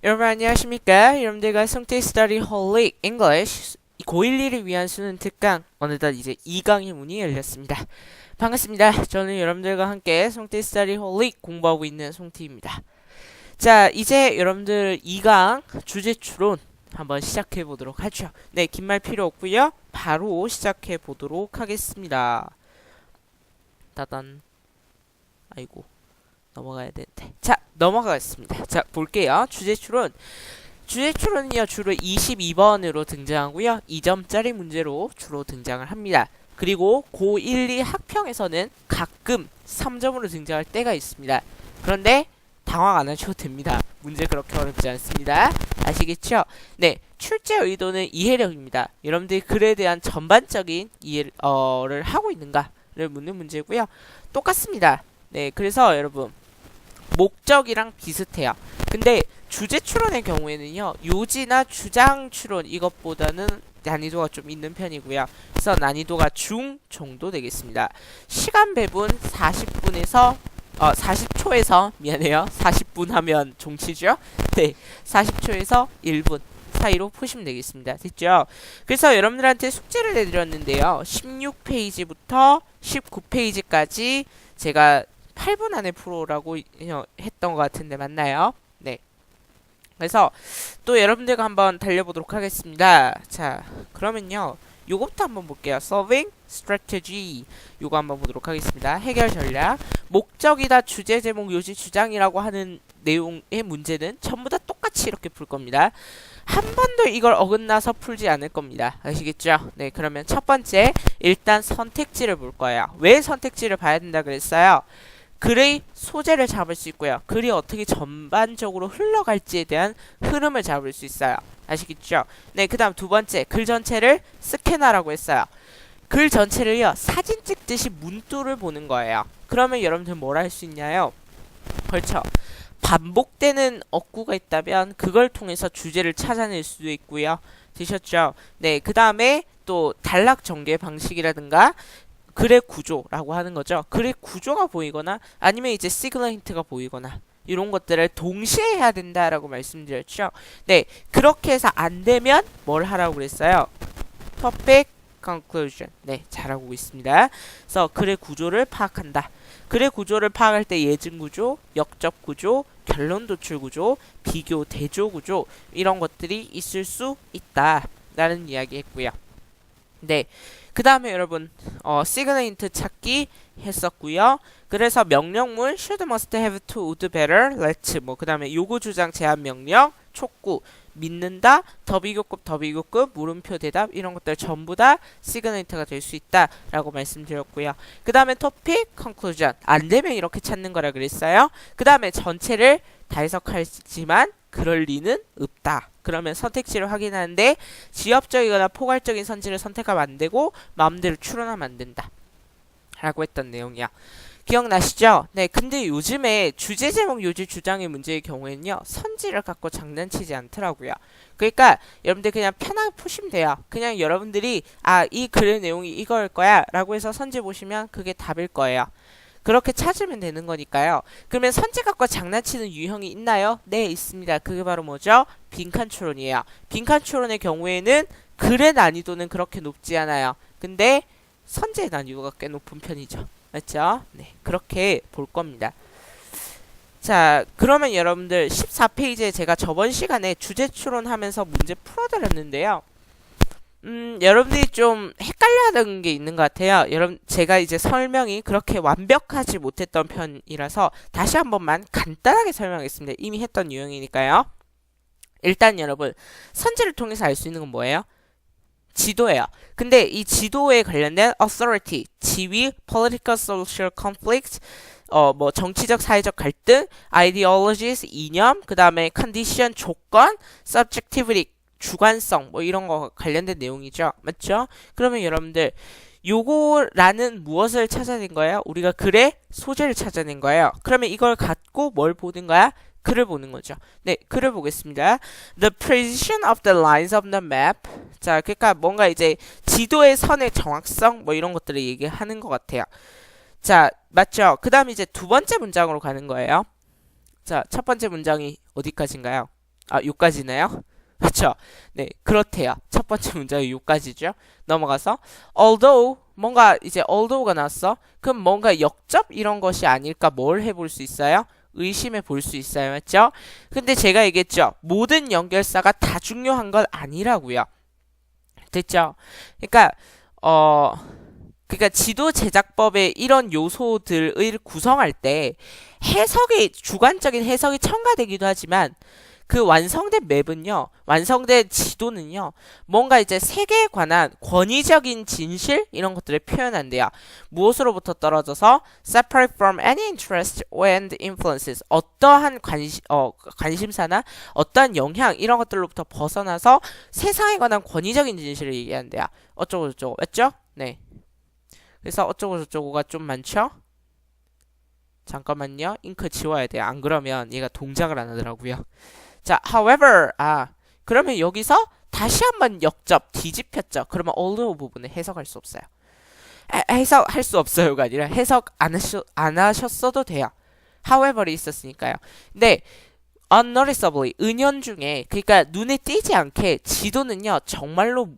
여러분 안녕하십니까? 여러분들과 성태 스터디 홀릭 잉글리시 고1을 위한 수능 특강 어느덧 이제 2강의 문이 열렸습니다. 반갑습니다. 저는 여러분들과 함께 성태 스터디 홀릭 공부하고 있는 송태입니다. 자, 이제 여러분들 2강 주제 추론 한번 시작해 보도록 하죠. 네, 긴 말 필요 없고요. 바로 시작해 보도록 하겠습니다. 따단. 아이고. 넘어가야 되는데. 자, 넘어가겠습니다. 자, 볼게요. 주제 추론. 주제 추론은요, 주로 22번으로 등장하고요. 2점짜리 문제로 주로 등장을 합니다. 그리고 고1, 2 학평에서는 가끔 3점으로 등장할 때가 있습니다. 그런데 당황 안 하셔도 됩니다. 문제 그렇게 어렵지 않습니다. 아시겠죠? 네, 출제 의도는 이해력입니다. 여러분들이 글에 대한 전반적인 이해를 하고 있는가를 묻는 문제고요. 똑같습니다. 네, 그래서 여러분 목적이랑 비슷해요. 근데 주제 추론의 경우에는요, 요지나 주장 추론 이것보다는 난이도가 좀 있는 편이고요. 그래서 난이도가 중 정도 되겠습니다. 시간 배분 40초에서 미안해요. 40분 하면 종치죠? 네, 40초에서 1분 사이로 푸시면 되겠습니다. 됐죠? 그래서 여러분들한테 숙제를 내드렸는데요. 16페이지부터 19페이지까지 제가 8분 안에 풀어라고 했던 것 같은데 맞나요? 네. 그래서 또 여러분들과 한번 달려보도록 하겠습니다. 자, 그러면요. 요것부터 한번 볼게요. Solving Strategy. 요거 한번 보도록 하겠습니다. 해결 전략. 목적이다, 주제, 제목, 요지, 주장이라고 하는 내용의 문제는 전부 다 똑같이 이렇게 풀 겁니다. 한 번도 이걸 어긋나서 풀지 않을 겁니다. 아시겠죠? 네, 그러면 첫 번째, 일단 선택지를 볼 거예요. 왜 선택지를 봐야 된다 그랬어요? 글의 소재를 잡을 수 있고요. 글이 어떻게 전반적으로 흘러갈지에 대한 흐름을 잡을 수 있어요. 아시겠죠? 네, 그 다음 두 번째, 글 전체를 스캐너라고 했어요. 글 전체를요, 사진 찍듯이 문두를 보는 거예요. 그러면 여러분들 뭘 할 수 있냐요? 그렇죠. 반복되는 어구가 있다면 그걸 통해서 주제를 찾아낼 수도 있고요. 되셨죠? 네, 그 다음에 또 단락 전개 방식이라든가 글의 구조라고 하는 거죠. 글의 구조가 보이거나 아니면 이제 시그널 힌트가 보이거나 이런 것들을 동시에 해야 된다라고 말씀드렸죠. 네, 그렇게 해서 안 되면 뭘 하라고 그랬어요? Topic Conclusion. 네, 잘하고 있습니다. 그래서 글의 구조를 파악한다. 글의 구조를 파악할 때 예증 구조, 역접 구조, 결론 도출 구조, 비교 대조 구조 이런 것들이 있을 수 있다라는 이야기 했고요. 네. 그 다음에 여러분 시그널 힌트 찾기 했었고요. 그래서 명령문 should, must, have, to, would, better, let 그 다음에 요구, 주장, 제한, 명령, 촉구, 믿는다, 더비교급, 물음표, 대답 이런 것들 전부 다 시그널 힌트가 될 수 있다라고 말씀드렸고요. 그 다음에 topic, conclusion 안 되면 이렇게 찾는 거라 그랬어요. 그 다음에 전체를 다 해석하지만 그럴 리는 없다. 그러면 선택지를 확인하는데 지엽적이거나 포괄적인 선지를 선택하면 안 되고 마음대로 추론하면 안 된다. 라고 했던 내용이야. 기억나시죠? 네, 근데 요즘에 주제, 제목, 요지, 주장의 문제의 경우에는요. 선지를 갖고 장난치지 않더라고요. 그러니까 여러분들 그냥 편하게 푸시면 돼요. 그냥 여러분들이 이 글의 내용이 이거일 거야 라고 해서 선지 보시면 그게 답일 거예요. 그렇게 찾으면 되는 거니까요. 그러면 선지 갖고 장난치는 유형이 있나요? 네, 있습니다. 그게 바로 뭐죠? 빈칸 추론이에요. 빈칸 추론의 경우에는 글의 난이도는 그렇게 높지 않아요. 근데 선지의 난이도가 꽤 높은 편이죠. 맞죠? 네, 그렇게 볼 겁니다. 자, 그러면 여러분들 14페이지에 제가 저번 시간에 주제 추론하면서 문제 풀어드렸는데요. 여러분들이 좀 헷갈려하는 게 있는 것 같아요. 여러분, 제가 이제 설명이 그렇게 완벽하지 못했던 편이라서 다시 한 번만 간단하게 설명하겠습니다. 이미 했던 유형이니까요. 일단 여러분, 선지를 통해서 알 수 있는 건 뭐예요? 지도예요. 근데 이 지도에 관련된 authority, 지위, political, social conflict, 정치적, 사회적 갈등, ideologies, 이념, 그 다음에 condition, 조건, subjectivity, 주관성 이런 거 관련된 내용이죠. 맞죠? 그러면 여러분들 요거라는 무엇을 찾아낸 거예요? 우리가 글의 소재를 찾아낸 거예요. 그러면 이걸 갖고 뭘 보는 거야? 글을 보는 거죠. 네, 글을 보겠습니다. The precision of the lines of the map. 자, 그러니까 뭔가 이제 지도의 선의 정확성 이런 것들을 얘기하는 것 같아요. 자, 맞죠? 그 다음 이제 두 번째 문장으로 가는 거예요. 자, 첫 번째 문장이 어디까지인가요? 요까지나요? 그렇죠? 네, 그렇대요. 첫 번째 문장이 요까지죠. 넘어가서 although 뭔가 이제 although가 나왔어. 그럼 뭔가 역접 이런 것이 아닐까 뭘 해볼 수 있어요? 의심해 볼 수 있어요. 맞죠? 근데 제가 얘기했죠. 모든 연결사가 다 중요한 건 아니라고요. 됐죠? 그러니까 그러니까 지도 제작법의 이런 요소들을 구성할 때 해석이 주관적인 해석이 첨가되기도 하지만 그 완성된 맵은요, 완성된 지도는요, 뭔가 이제 세계에 관한 권위적인 진실 이런 것들을 표현한대요. 무엇으로부터 떨어져서 separate from any interest and influences 어떠한 관심사나 어떠한 영향 이런 것들로부터 벗어나서 세상에 관한 권위적인 진실을 얘기한대요. 어쩌고 저쩌고 맞죠? 네. 그래서 어쩌고 저쩌고가 좀 많죠? 잠깐만요. 잉크 지워야 돼요. 안 그러면 얘가 동작을 안 하더라고요. 자, however, 그러면 여기서 다시 한번 역접 뒤집혔죠. 그러면 although 부분을 해석할 수 없어요. 해석할 수 없어요가 아니라 해석 안 하셨어도 돼요. however이 있었으니까요. 근데 unnoticeably, 은연중에, 그러니까 눈에 띄지 않게 지도는요, 정말로,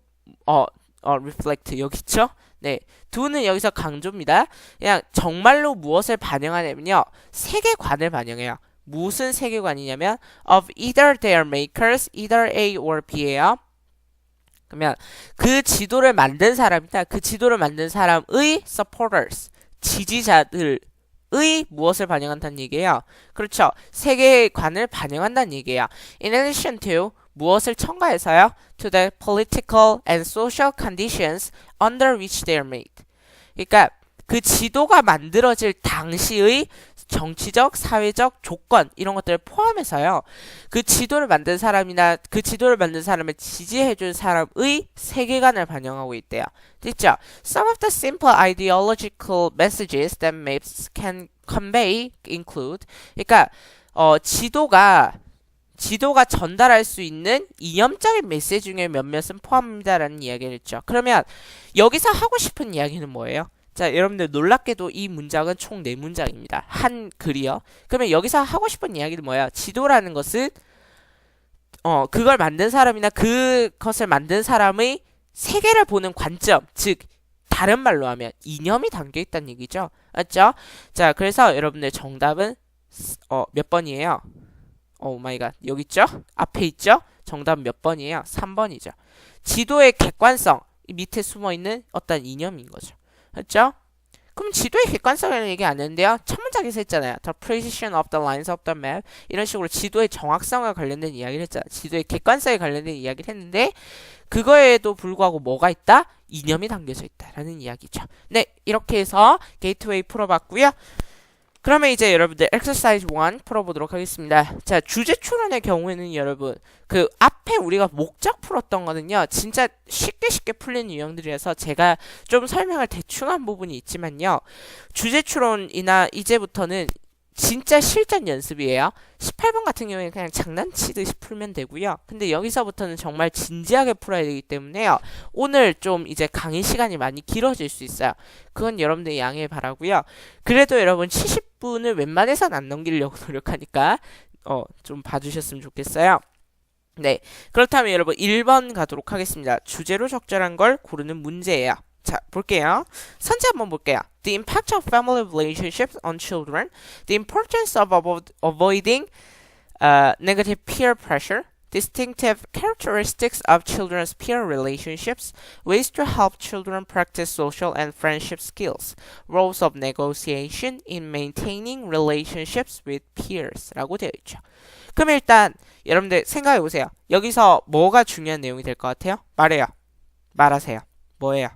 reflect, 여기 있죠? 네. do는 여기서 강조입니다. 그냥 정말로 무엇을 반영하냐면요, 세계관을 반영해요. 무슨 세계관이냐면 of either their makers, either A or B예요. 그러면 그 지도를 만든 사람이다. 그 지도를 만든 사람의 supporters, 지지자들의 무엇을 반영한다는 얘기예요. 그렇죠. 세계관을 반영한다는 얘기예요. In addition to 무엇을 첨가해서요? To the political and social conditions under which they are made. 그러니까 그 지도가 만들어질 당시의 정치적, 사회적 조건 이런 것들을 포함해서요. 그 지도를 만든 사람이나 그 지도를 만든 사람을 지지해준 사람의 세계관을 반영하고 있대요. 됐죠? Some of the simple ideological messages that maps can convey include 그러니까 지도가 전달할 수 있는 이념적인 메시지 중에 몇몇은 포함합니다라는 이야기를 했죠. 그러면 여기서 하고 싶은 이야기는 뭐예요? 자, 여러분들 놀랍게도 이 문장은 총 4문장입니다. 한 글이요. 그러면 여기서 하고 싶은 이야기는 뭐예요? 지도라는 것은 그걸 만든 사람이나 그것을 만든 사람의 세계를 보는 관점, 즉 다른 말로 하면 이념이 담겨 있다는 얘기죠. 맞죠? 자, 그래서 여러분들 정답은 몇 번이에요? 오 마이 갓. 여기 있죠? 앞에 있죠? 정답 몇 번이에요? 3번이죠. 지도의 객관성, 이 밑에 숨어 있는 어떤 이념인 거죠. 그렇죠? 그럼 지도의 객관성이라는 얘기 안 했는데요. 첫 문장에서 했잖아요. The precision of the lines of the map. 이런 식으로 지도의 정확성과 관련된 이야기를 했잖아요. 지도의 객관성에 관련된 이야기를 했는데 그거에도 불구하고 뭐가 있다? 이념이 담겨져 있다라는 이야기죠. 네, 이렇게 해서 게이트웨이 풀어봤고요. 그러면 이제 여러분들 exercise 1 풀어보도록 하겠습니다. 자, 주제 추론의 경우에는 여러분 그 앞에 우리가 목적 풀었던 거는요 진짜 쉽게 풀리는 유형들이라서 제가 좀 설명을 대충 한 부분이 있지만요, 주제 추론이나 이제부터는 진짜 실전 연습이에요. 18번 같은 경우에는 그냥 장난치듯이 풀면 되고요. 근데 여기서부터는 정말 진지하게 풀어야 되기 때문에요. 오늘 좀 이제 강의 시간이 많이 길어질 수 있어요. 그건 여러분들 양해 바라고요. 그래도 여러분 70분을 웬만해선 안 넘기려고 노력하니까 좀 봐주셨으면 좋겠어요. 네, 그렇다면 여러분 1번 가도록 하겠습니다. 주제로 적절한 걸 고르는 문제예요. 자, 볼게요. 선지 한번 볼게요. The impact of family relationships on children, the importance of avoiding negative peer pressure, distinctive characteristics of children's peer relationships, ways to help children practice social and friendship skills, roles of negotiation in maintaining relationships with peers 라고 되어 있죠. 그럼 일단 여러분들 생각해 보세요. 여기서 뭐가 중요한 내용이 될 것 같아요? 말하세요. 뭐예요?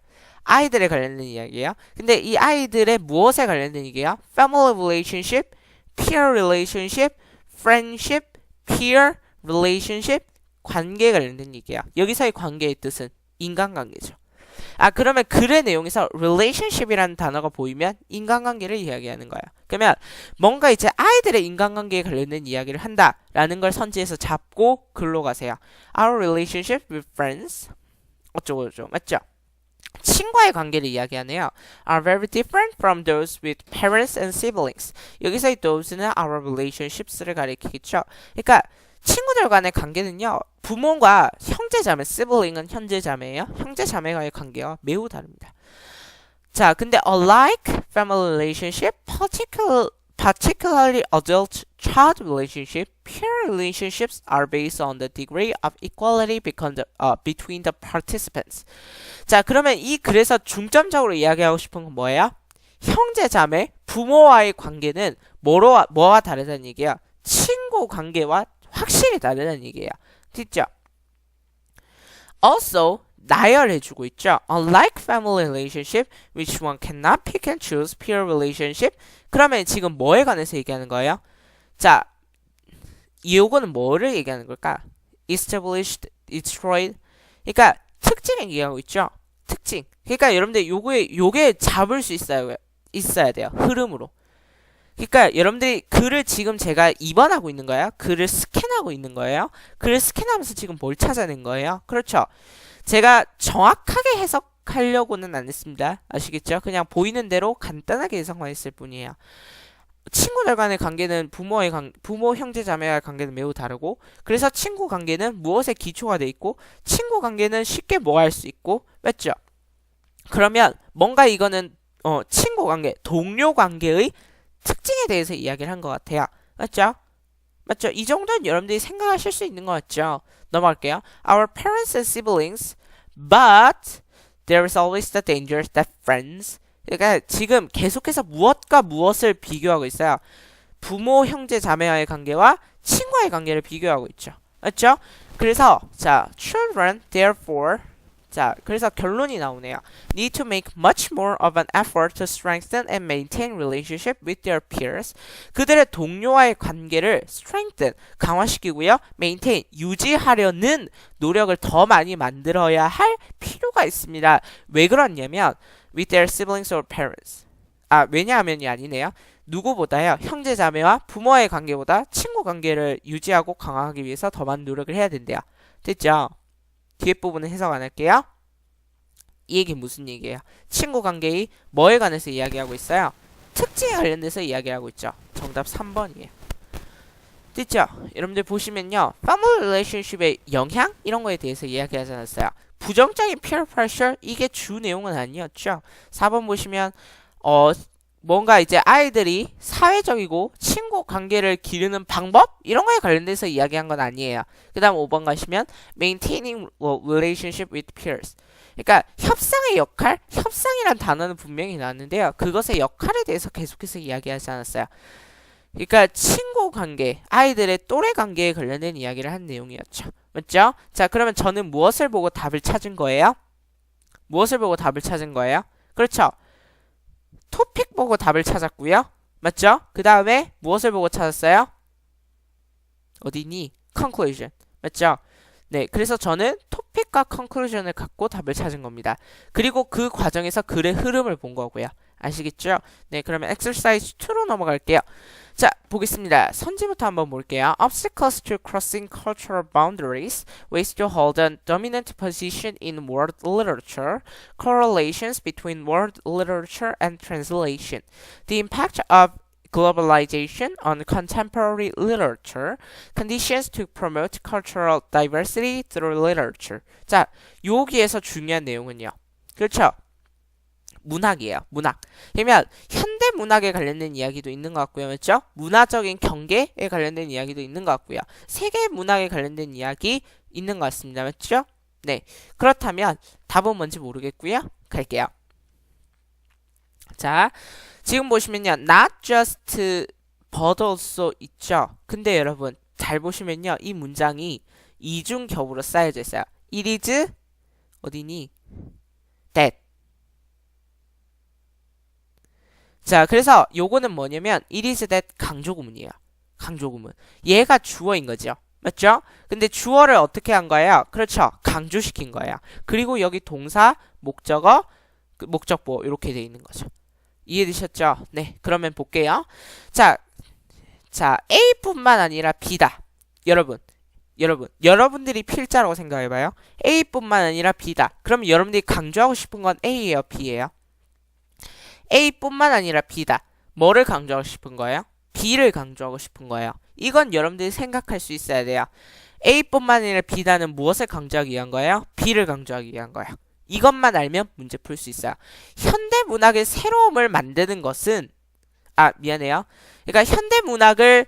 아이들에 관련된 이야기예요. 근데 이 아이들의 무엇에 관련된 얘기예요? Family relationship, peer relationship, friendship, peer relationship, 관계에 관련된 얘기예요. 여기서의 관계의 뜻은 인간관계죠. 그러면 글의 내용에서 relationship이라는 단어가 보이면 인간관계를 이야기하는 거예요. 그러면 뭔가 이제 아이들의 인간관계에 관련된 이야기를 한다라는 걸 선지해서 잡고 글로 가세요. Our relationship with friends 어쩌고 저쩌고 맞죠? 친구와의 관계를 이야기하네요. Are very different from those with parents and siblings. 여기서의 those는 our relationships를 가리키겠죠. 그러니까 친구들 간의 관계는요. 부모가 형제자매, sibling은 형제자매예요. 형제자매와의 관계와 매우 다릅니다. 자, 근데 unlike family relationship, particularly adult-child relationship, peer relationships are based on the degree of equality between the participants. 자, 그러면 이 글에서 중점적으로 이야기하고 싶은 건 뭐예요? 형제자매, 부모와의 관계는 뭐와 다르다는 얘기야? 친구 관계와 확실히 다르다는 얘기예요. 됐죠? Also, 나열해주고 있죠. Unlike family relationship, which one cannot pick and choose peer relationship. 그러면 지금 뭐에 관해서 얘기하는 거예요? 자, 요거는 뭐를 얘기하는 걸까? Established, destroyed. 그러니까 특징을 얘기하고 있죠. 특징. 그러니까 여러분들 요게 잡을 수 있어야 돼요. 흐름으로. 그러니까 여러분들이 글을 지금 제가 입원하고 있는 거예요. 글을 스캔하고 있는 거예요. 글을 스캔하면서 지금 뭘 찾아낸 거예요? 그렇죠. 제가 정확하게 해석하려고는 안 했습니다. 아시겠죠? 그냥 보이는 대로 간단하게 해석만 했을 뿐이에요. 친구들 간의 관계는 부모, 형제, 자매와의 관계는 매우 다르고, 그래서 친구 관계는 무엇에 기초가 돼 있고, 친구 관계는 쉽게 뭐 할 수 있고, 맞죠? 그러면 뭔가 이거는 친구 관계, 동료 관계의 특징에 대해서 이야기를 한 것 같아요. 맞죠? 맞죠? 이 정도는 여러분들이 생각하실 수 있는 것 같죠? 넘어갈게요. Our parents and siblings, but there is always the danger that friends. 그러니까 지금 계속해서 무엇과 무엇을 비교하고 있어요. 부모, 형제, 자매와의 관계와 친구와의 관계를 비교하고 있죠. 맞죠? 그래서 자, children, therefore, 자, 그래서 결론이 나오네요. Need to make much more of an effort to strengthen and maintain relationship with their peers. 그들의 동료와의 관계를 strengthen, 강화시키고요. maintain, 유지하려는 노력을 더 많이 만들어야 할 필요가 있습니다. 왜 그러냐면 with their siblings or parents. 왜냐하면이 아니네요. 누구보다요. 형제자매와 부모와의 관계보다 친구 관계를 유지하고 강화하기 위해서 더 많은 노력을 해야 된대요. 됐죠? 뒤에 부분은 해석 안 할게요. 이 얘기 무슨 얘기예요? 친구 관계의 뭐에 관해서 이야기하고 있어요? 특징에 관련돼서 이야기하고 있죠. 정답 3번이에요. 됐죠? 여러분들 보시면요. family relationship의 영향? 이런 거에 대해서 이야기하지 않았어요. 부정적인 peer pressure? 이게 주 내용은 아니었죠. 4번 보시면 뭔가 이제 아이들이 사회적이고 친구 관계를 기르는 방법? 이런 거에 관련돼서 이야기한 건 아니에요. 그 다음 5번 가시면 maintaining relationship with peers. 그러니까 협상의 역할? 협상이란 단어는 분명히 나왔는데요. 그것의 역할에 대해서 계속해서 이야기하지 않았어요. 그러니까 친구 관계, 아이들의 또래 관계에 관련된 이야기를 한 내용이었죠. 맞죠? 자, 그러면 저는 무엇을 보고 답을 찾은 거예요? 무엇을 보고 답을 찾은 거예요? 그렇죠. 토픽 보고 답을 찾았고요. 맞죠? 그 다음에 무엇을 보고 찾았어요? 어디니? conclusion. 맞죠? 네, 그래서 저는 토픽과 conclusion을 갖고 답을 찾은 겁니다. 그리고 그 과정에서 글의 흐름을 본 거고요. 아시겠죠? 네, 그러면 exercise 2로 넘어갈게요. 자, 보겠습니다. 선지부터 한번 볼게요. Obstacles to crossing cultural boundaries, ways to hold a dominant position in world literature, correlations between world literature and translation, the impact of globalization on contemporary literature, conditions to promote cultural diversity through literature. 자, 여기에서 중요한 내용은요. 그렇죠? 문학이에요. 문학. 그러면 현대 문학에 관련된 이야기도 있는 것 같고요. 맞죠? 문화적인 경계에 관련된 이야기도 있는 것 같고요. 세계 문학에 관련된 이야기 있는 것 같습니다. 맞죠? 네. 그렇다면 답은 뭔지 모르겠고요. 갈게요. 자, 지금 보시면요. Not just but also 있죠. 근데 여러분 잘 보시면요. 이 문장이 이중격으로 쌓여져 있어요. It is 어디니? that. 자, 그래서 요거는 뭐냐면 it is that 강조구문이에요. 강조구문. 얘가 주어인 거죠. 맞죠? 근데 주어를 어떻게 한 거예요? 그렇죠. 강조시킨 거예요. 그리고 여기 동사, 목적어, 목적보 이렇게 돼 있는 거죠. 이해되셨죠? 네, 그러면 볼게요. 자, A뿐만 아니라 B다. 여러분들이 필자라고 생각해봐요. A뿐만 아니라 B다. 그럼 여러분들이 강조하고 싶은 건 A예요, B예요? A뿐만 아니라 B다. 뭐를 강조하고 싶은 거예요? B를 강조하고 싶은 거예요. 이건 여러분들이 생각할 수 있어야 돼요. A뿐만 아니라 B라는 무엇을 강조하기 위한 거예요? B를 강조하기 위한 거예요. 이것만 알면 문제 풀 수 있어요. 현대 문학의 새로움을 만드는 것은 미안해요. 그러니까 현대 문학을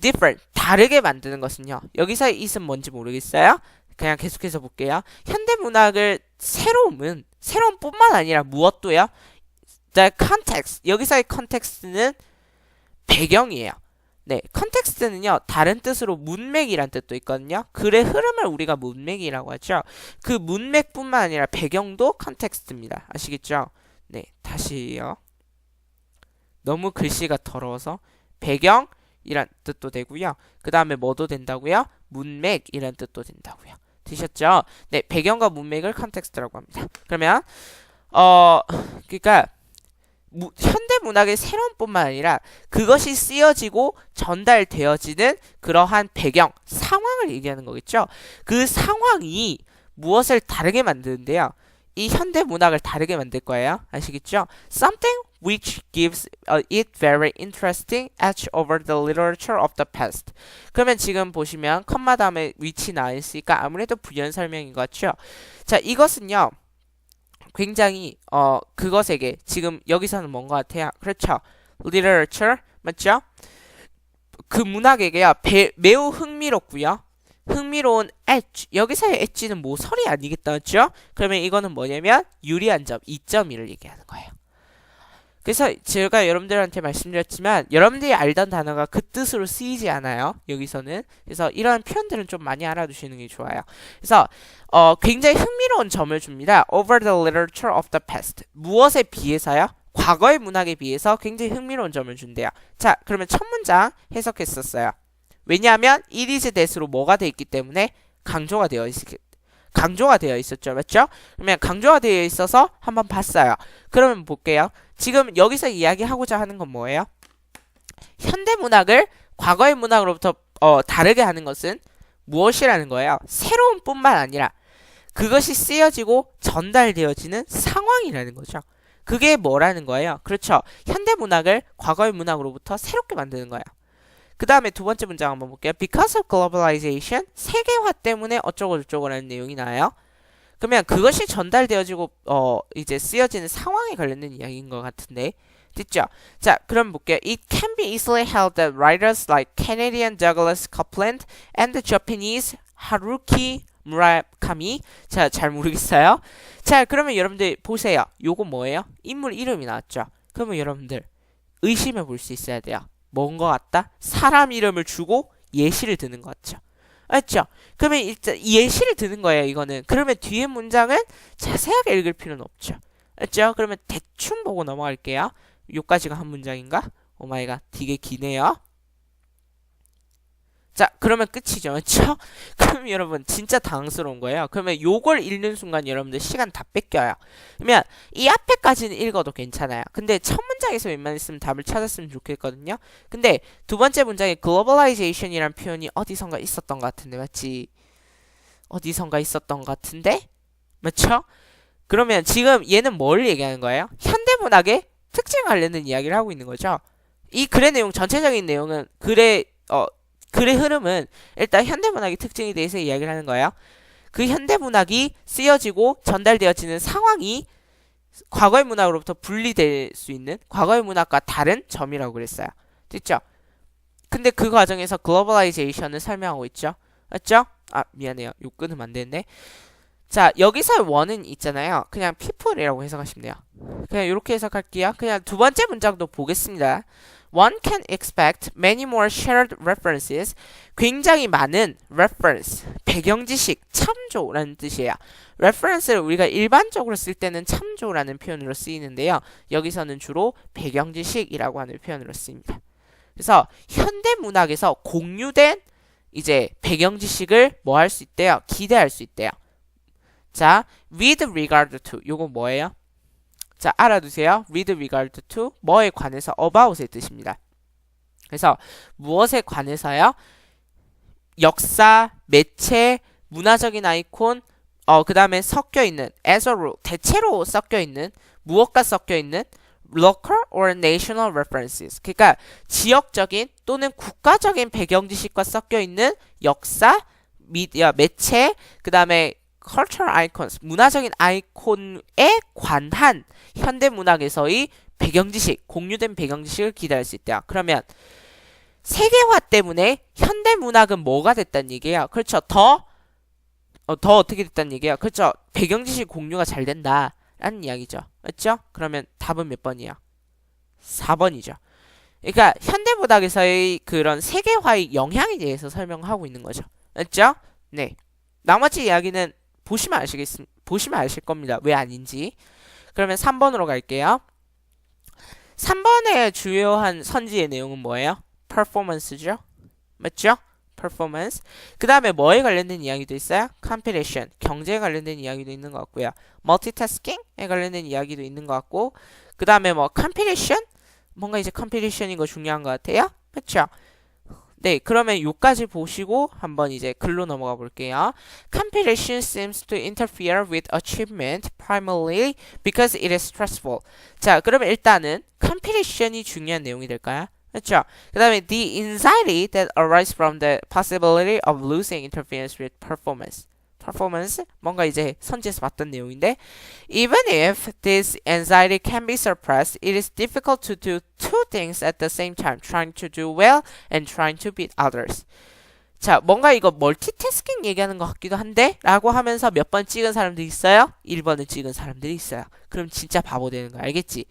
different 다르게 만드는 것은요. 여기서의 it은 뭔지 모르겠어요. 그냥 계속해서 볼게요. 현대 문학을 새로움뿐만 아니라 무엇도요? The context. 여기서의 context는 배경이에요. 네, 컨텍스트는요, 다른 뜻으로 문맥이란 뜻도 있거든요. 글의 흐름을 우리가 문맥이라고 하죠. 그 문맥뿐만 아니라 배경도 컨텍스트입니다. 아시겠죠? 네, 다시요. 너무 글씨가 더러워서 배경이란 뜻도 되고요. 그 다음에 뭐도 된다고요? 문맥이란 뜻도 된다고요. 되셨죠? 네, 배경과 문맥을 컨텍스트라고 합니다. 그러면 그러니까 현대 문학의 새로움뿐만 아니라 그것이 쓰여지고 전달되어지는 그러한 배경, 상황을 얘기하는 거겠죠. 그 상황이 무엇을 다르게 만드는데요. 이 현대 문학을 다르게 만들 거예요. 아시겠죠? Something which gives it very interesting edge over the literature of the past. 그러면 지금 보시면 컴마 다음에 which 나와 있으니까 아무래도 부연 설명인 것 같죠. 자, 이것은요. 굉장히 그것에게 지금 여기서는 뭔 것 같아요? 그렇죠. literature 맞죠? 그 문학에게요. 매우 흥미롭고요. 흥미로운 edge. 여기서의 edge는 모서리 아니겠다. 맞죠? 그러면 이거는 뭐냐면 유리한 점, 이점을 얘기하는 거예요. 그래서 제가 여러분들한테 말씀드렸지만 여러분들이 알던 단어가 그 뜻으로 쓰이지 않아요. 여기서는. 그래서 이런 표현들은 좀 많이 알아두시는 게 좋아요. 그래서 굉장히 흥미로운 점을 줍니다. Over the literature of the past. 무엇에 비해서요? 과거의 문학에 비해서 굉장히 흥미로운 점을 준대요. 자, 그러면 첫 문장 해석했었어요. 왜냐하면 it is that으로 뭐가 돼 있기 때문에 강조가 되어 있었죠. 맞죠? 그러면 강조가 되어 있어서 한번 봤어요. 그러면 볼게요. 지금 여기서 이야기하고자 하는 건 뭐예요? 현대 문학을 과거의 문학으로부터 다르게 하는 것은 무엇이라는 거예요? 새로움뿐만 아니라 그것이 쓰여지고 전달되어지는 상황이라는 거죠. 그게 뭐라는 거예요? 그렇죠. 현대 문학을 과거의 문학으로부터 새롭게 만드는 거예요. 그 다음에 두 번째 문장 한번 볼게요. Because of globalization, 세계화 때문에 어쩌고저쩌고라는 내용이 나와요. 그러면 그것이 전달되어지고 이제 쓰여지는 상황에 관련된 이야기인 것 같은데 됐죠? 자, 그럼 볼게요. It can be easily held that writers like Canadian Douglas Coupland and the Japanese Haruki Murakami 자, 잘 모르겠어요. 자, 그러면 여러분들 보세요. 요거 뭐예요? 인물 이름이 나왔죠? 그러면 여러분들 의심해 볼 수 있어야 돼요. 뭔 것 같다? 사람 이름을 주고 예시를 드는 것 같죠? 알죠? 그러면 일단 예시를 드는 거예요, 이거는. 그러면 뒤에 문장은 자세하게 읽을 필요는 없죠. 알죠? 그러면 대충 보고 넘어갈게요. 요까지가 한 문장인가? 오마이갓, 되게 기네요. 자, 그러면 끝이죠. 그렇죠? 그럼 여러분 진짜 당황스러운 거예요. 그러면 요걸 읽는 순간 여러분들 시간 다 뺏겨요. 그러면 이 앞에까지는 읽어도 괜찮아요. 근데 첫 문장에서 웬만했으면 답을 찾았으면 좋겠거든요. 근데 두 번째 문장에 globalization이란 표현이 어디선가 있었던 것 같은데 맞지? 어디선가 있었던 것 같은데? 맞죠? 그러면 지금 얘는 뭘 얘기하는 거예요? 현대문학의 특징 관련된 이야기를 하고 있는 거죠. 이 글의 내용, 전체적인 내용은 글의 흐름은 일단 현대문학의 특징에 대해서 이야기를 하는 거예요. 그 현대문학이 쓰여지고 전달되어지는 상황이 과거의 문학으로부터 분리될 수 있는 과거의 문학과 다른 점이라고 그랬어요. 됐죠? 근데 그 과정에서 글로벌라이제이션을 설명하고 있죠. 맞죠? 미안해요. 요 끊으면 안 되는데. 자, 여기서 원은 있잖아요. 그냥 people이라고 해석하시면 돼요. 그냥 이렇게 해석할게요. 그냥 두 번째 문장도 보겠습니다. One can expect many more shared references. 굉장히 많은 reference, 배경지식, 참조라는 뜻이에요. reference를 우리가 일반적으로 쓸 때는 참조라는 표현으로 쓰이는데요. 여기서는 주로 배경지식이라고 하는 표현으로 쓰입니다. 그래서 현대문학에서 공유된 이제 배경지식을 뭐 할 수 있대요? 기대할 수 있대요. 자, with regard to 요거 뭐예요? 자, 알아두세요. with regard to 뭐에 관해서 about의 뜻입니다. 그래서 무엇에 관해서요? 역사, 매체, 문화적인 아이콘, 그 다음에 섞여있는 as a rule, 대체로 섞여있는 무엇과 섞여있는 local or national references. 그러니까 지역적인 또는 국가적인 배경 지식과 섞여 있는 역사, 미디어, 매체, 그 다음에 cultural icons, 문화적인 아이콘에 관한 현대 문학에서의 배경 지식, 공유된 배경 지식을 기대할 수 있다. 그러면 세계화 때문에 현대 문학은 뭐가 됐다는 얘기예요? 그렇죠. 더 어떻게 됐다는 얘기예요? 그렇죠. 배경 지식 공유가 잘 된다라는 이야기죠. 맞죠? 그러면 답은 몇 번이에요? 4번이죠. 그러니까 현대 문학에서의 그런 세계화의 영향에 대해서 설명하고 있는 거죠. 맞죠? 네. 나머지 이야기는 보시면 아실 겁니다. 왜 아닌지. 그러면 3번으로 갈게요. 3번의 주요한 선지의 내용은 뭐예요? performance죠. 맞죠? performance. 그 다음에 뭐에 관련된 이야기도 있어요? competition. 경제에 관련된 이야기도 있는 것 같고요. multitasking에 관련된 이야기도 있는 것 같고, 그 다음에 뭐 competition? 뭔가 이제 competition인 거 중요한 것 같아요. 맞죠? 네, 그러면 요까지 보시고 한번 이제 글로 넘어가 볼게요. Competition seems to interfere with achievement primarily because it is stressful. 자, 그러면 일단은 competition이 중요한 내용이 될까요? 그렇죠? 그 다음에 the anxiety that arises from the possibility of losing interference with performance. performance 뭔가 이제 선지에서 봤던 내용인데 even if this anxiety can be suppressed, it is difficult to do two things at the same time, trying to do well and trying to beat others. 자, 뭔가 이거 멀티태스킹 얘기하는 것 같기도 한데 라고 하면서 몇 번 찍은 사람들이 있어요? 1번을 찍은 사람들이 있어요. 그럼 진짜 바보 되는 거 알겠지?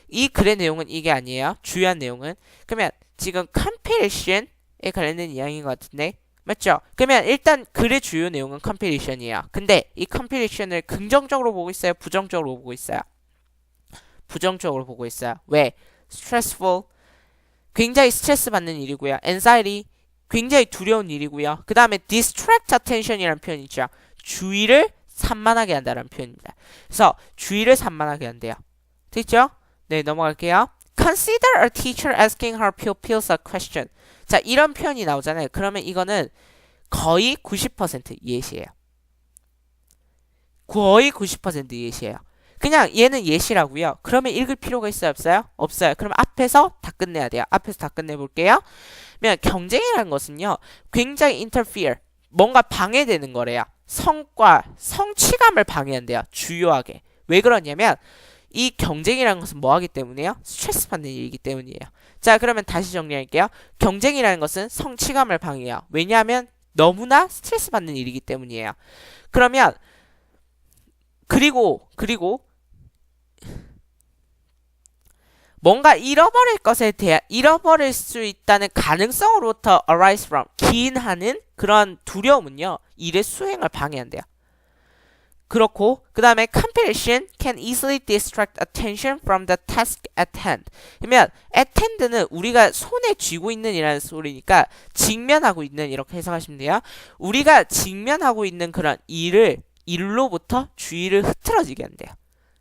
이 글의 내용은 이게 아니에요. 주요한 내용은. 그러면 지금 competition에 관련된 이야기인 것 같은데 맞죠? 그러면 일단 글의 주요 내용은 컴피티션이에요. 근데 이 컴피티션을 긍정적으로 보고 있어요? 부정적으로 보고 있어요? 부정적으로 보고 있어요. 왜? stressful. 굉장히 스트레스 받는 일이고요. anxiety. 굉장히 두려운 일이고요. 그 다음에 distract attention이라는 표현이 있죠. 주의를 산만하게 한다는 표현입니다. 그래서 주의를 산만하게 한대요. 됐죠? 네, 넘어갈게요. Consider a teacher asking her pupils a question. 자, 이런 표현이 나오잖아요. 그러면 이거는 거의 90% 예시예요. 거의 90% 예시예요. 그냥 얘는 예시라고요. 그러면 읽을 필요가 있어요? 없어요? 없어요. 그럼 앞에서 다 끝내야 돼요. 앞에서 다 끝내볼게요. 그러면 경쟁이라는 것은요. 굉장히 interfere, 뭔가 방해되는 거래요. 성취감을 방해한대요. 주요하게. 왜 그러냐면 이 경쟁이라는 것은 뭐 하기 때문에요? 스트레스 받는 일이기 때문이에요. 자, 그러면 다시 정리할게요. 경쟁이라는 것은 성취감을 방해해요. 왜냐하면 너무나 스트레스 받는 일이기 때문이에요. 그러면 그리고 뭔가 잃어버릴 수 있다는 가능성으로부터 arise from, 기인하는 그런 두려움은요. 일의 수행을 방해한대요. 그렇고 그 다음에 competition can easily distract attention from the task at hand. 그러면 at hand는 우리가 손에 쥐고 있는 이라는 소리니까 직면하고 있는 이렇게 해석하시면 돼요. 우리가 직면하고 있는 그런 일로부터 주의를 흐트러지게 한대요.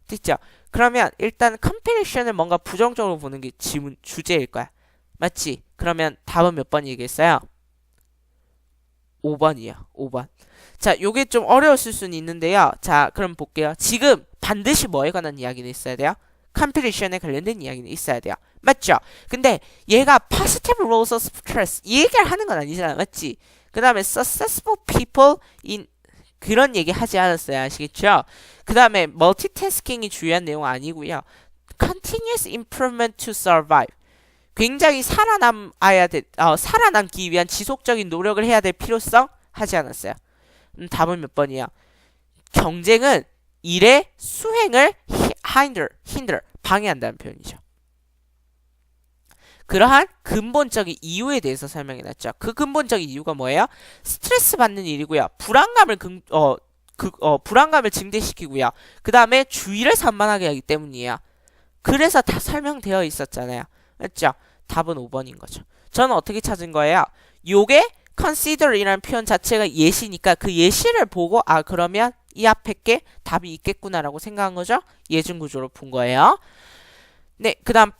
됐죠? 그러면 일단 competition을 뭔가 부정적으로 보는 게 주제일 거야. 맞지? 그러면 답은 몇 번 얘기했어요? 5번이요. 5번. 자, 요게 좀 어려웠을 수는 있는데요. 자, 그럼 볼게요. 지금 반드시 뭐에 관한 이야기는 있어야 돼요? competition에 관련된 이야기는 있어야 돼요. 맞죠? 근데 얘가 positive roles of stress 이 얘기를 하는 건 아니잖아. 맞지? 그 다음에 successful people in 그런 얘기 하지 않았어요. 아시겠죠? 그 다음에 multitasking이 중요한 내용 아니고요. continuous improvement to survive. 굉장히 살아남기 위한 지속적인 노력을 해야 될 필요성 하지 않았어요. 답은 몇 번이야? 경쟁은 일의 수행을 hinder, 방해한다는 표현이죠. 그러한 근본적인 이유에 대해서 설명해놨죠. 그 근본적인 이유가 뭐예요? 스트레스 받는 일이고요. 불안감을 증대시키고요. 그 다음에 주의를 산만하게 하기 때문이에요. 그래서 다 설명되어 있었잖아요. 맞죠? 답은 5번인 거죠. 저는 어떻게 찾은 거예요? 요게 consider이라는 표현 자체가 예시니까 그 예시를 보고 아 그러면 이 앞에 게 답이 있겠구나라고 생각한 거죠. 예중 구조로 푼 거예요. 네, 그 다음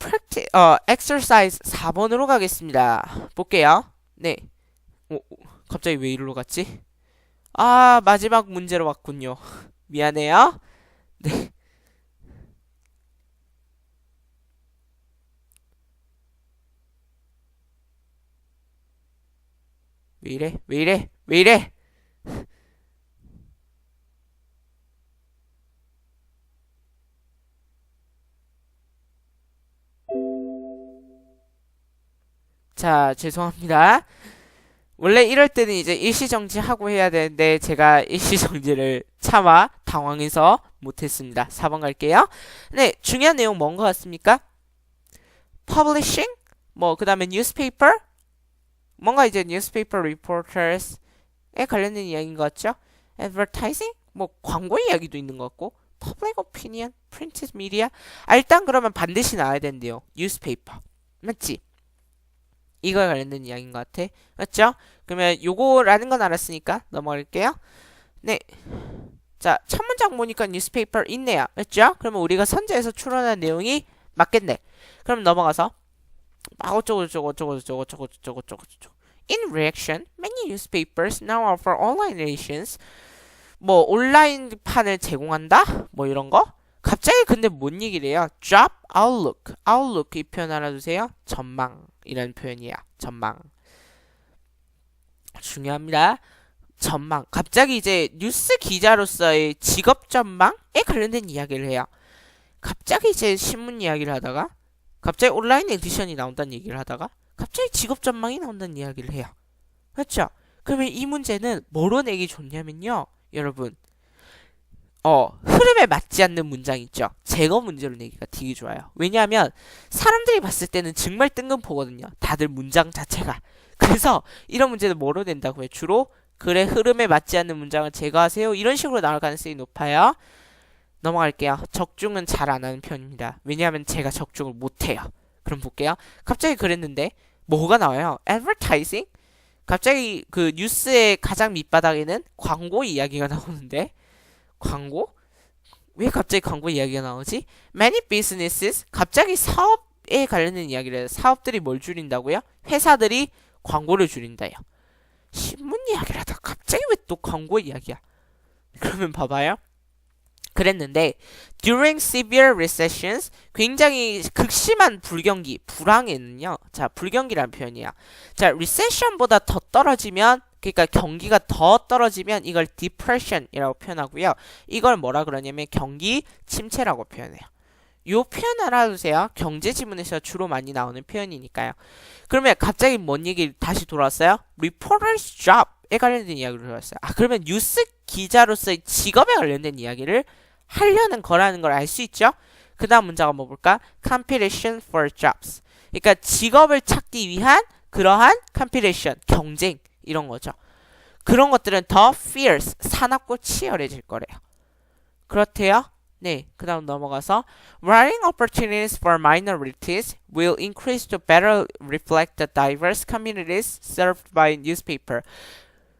exercise 4번으로 가겠습니다. 볼게요. 네. 갑자기 왜 이리로 갔지? 아, 마지막 문제로 왔군요. 미안해요. 네. 왜 이래? 왜 이래? 왜 이래? 자, 죄송합니다. 원래 이럴 때는 이제 일시정지하고 해야 되는데 제가 일시정지를 차마 당황해서 못했습니다. 4번 갈게요. 네, 중요한 내용 뭔 것 같습니까? Publishing, 뭐 그 다음에 newspaper, 뭔가 이제 newspaper reporters에 관련된 이야기인 것 같죠? Advertising, 뭐 광고 이야기도 있는 것 같고 Public opinion, printed media. 아, 일단 그러면 반드시 나와야 된대요. newspaper, 맞지? 이거에 관련된 이야기인 것 같아. 맞죠? 그러면 요거라는 건 알았으니까 넘어갈게요. 네. 자, 첫 문장 보니까 뉴스페이퍼 있네요. 맞죠? 그러면 우리가 선제에서 추론한 내용이 맞겠네. 그럼 넘어가서 어쩌고. In reaction, many newspapers now offer online editions. 뭐 온라인판을 제공한다? 뭐 이런 거? 갑자기 근데 뭔 얘기를 해요? Job outlook. outlook 이 표현 알아두세요. 전망이라는 표현이야. 전망. 중요합니다. 전망. 갑자기 이제 뉴스 기자로서의 직업 전망에 관련된 이야기를 해요. 갑자기 이제 신문 이야기를 하다가 갑자기 온라인 에디션이 나온다는 얘기를 하다가 갑자기 직업 전망이 나온다는 이야기를 해요. 그렇죠? 그러면 이 문제는 뭐로 내기 좋냐면요. 여러분. 흐름에 맞지 않는 문장 있죠? 제거 문제로 내기가 되게 좋아요. 왜냐하면 사람들이 봤을 때는 정말 뜬금포거든요. 다들 문장 자체가. 그래서 이런 문제는 뭐로 낸다고 해요? 주로 글의 흐름에 맞지 않는 문장을 제거하세요. 이런 식으로 나올 가능성이 높아요. 넘어갈게요. 적중은 잘 안 하는 편입니다. 왜냐하면 제가 적중을 못해요. 그럼 볼게요. 갑자기 그랬는데 뭐가 나와요? Advertising? 갑자기 그 뉴스의 가장 밑바닥에는 광고 이야기가 나오는데 광고? 왜 갑자기 광고 이야기가 나오지? Many businesses 갑자기 사업에 관련된 이야기를 해요. 사업들이 뭘 줄인다고요? 회사들이 광고를 줄인다요. 신문 이야기를 하다가 갑자기 왜 또 광고 이야기야? 그러면 봐봐요. 그랬는데 during severe recessions 굉장히 극심한 불경기, 불황에는요. 자, 불경기라는 표현이야. 자, recession보다 더 떨어지면 그러니까 경기가 더 떨어지면 이걸 depression이라고 표현하고요. 이걸 뭐라 그러냐면 경기 침체라고 표현해요. 요 표현 알아두세요. 경제 지문에서 주로 많이 나오는 표현이니까요. 그러면 갑자기 뭔 얘기 다시 돌아왔어요? Reporter's job에 관련된 이야기로 돌아왔어요. 아, 그러면 뉴스 기자로서의 직업에 관련된 이야기를 하려는 거라는 걸 알 수 있죠? 그 다음 문제가 뭐 볼까? Competition for jobs. 그러니까 직업을 찾기 위한 그러한 competition, 경쟁 이런 거죠. 그런 것들은 더 fierce, 사납고 치열해질 거래요. 그렇대요? 네, 그 다음 넘어가서 Writing opportunities for minorities will increase to better reflect the diverse communities served by newspaper.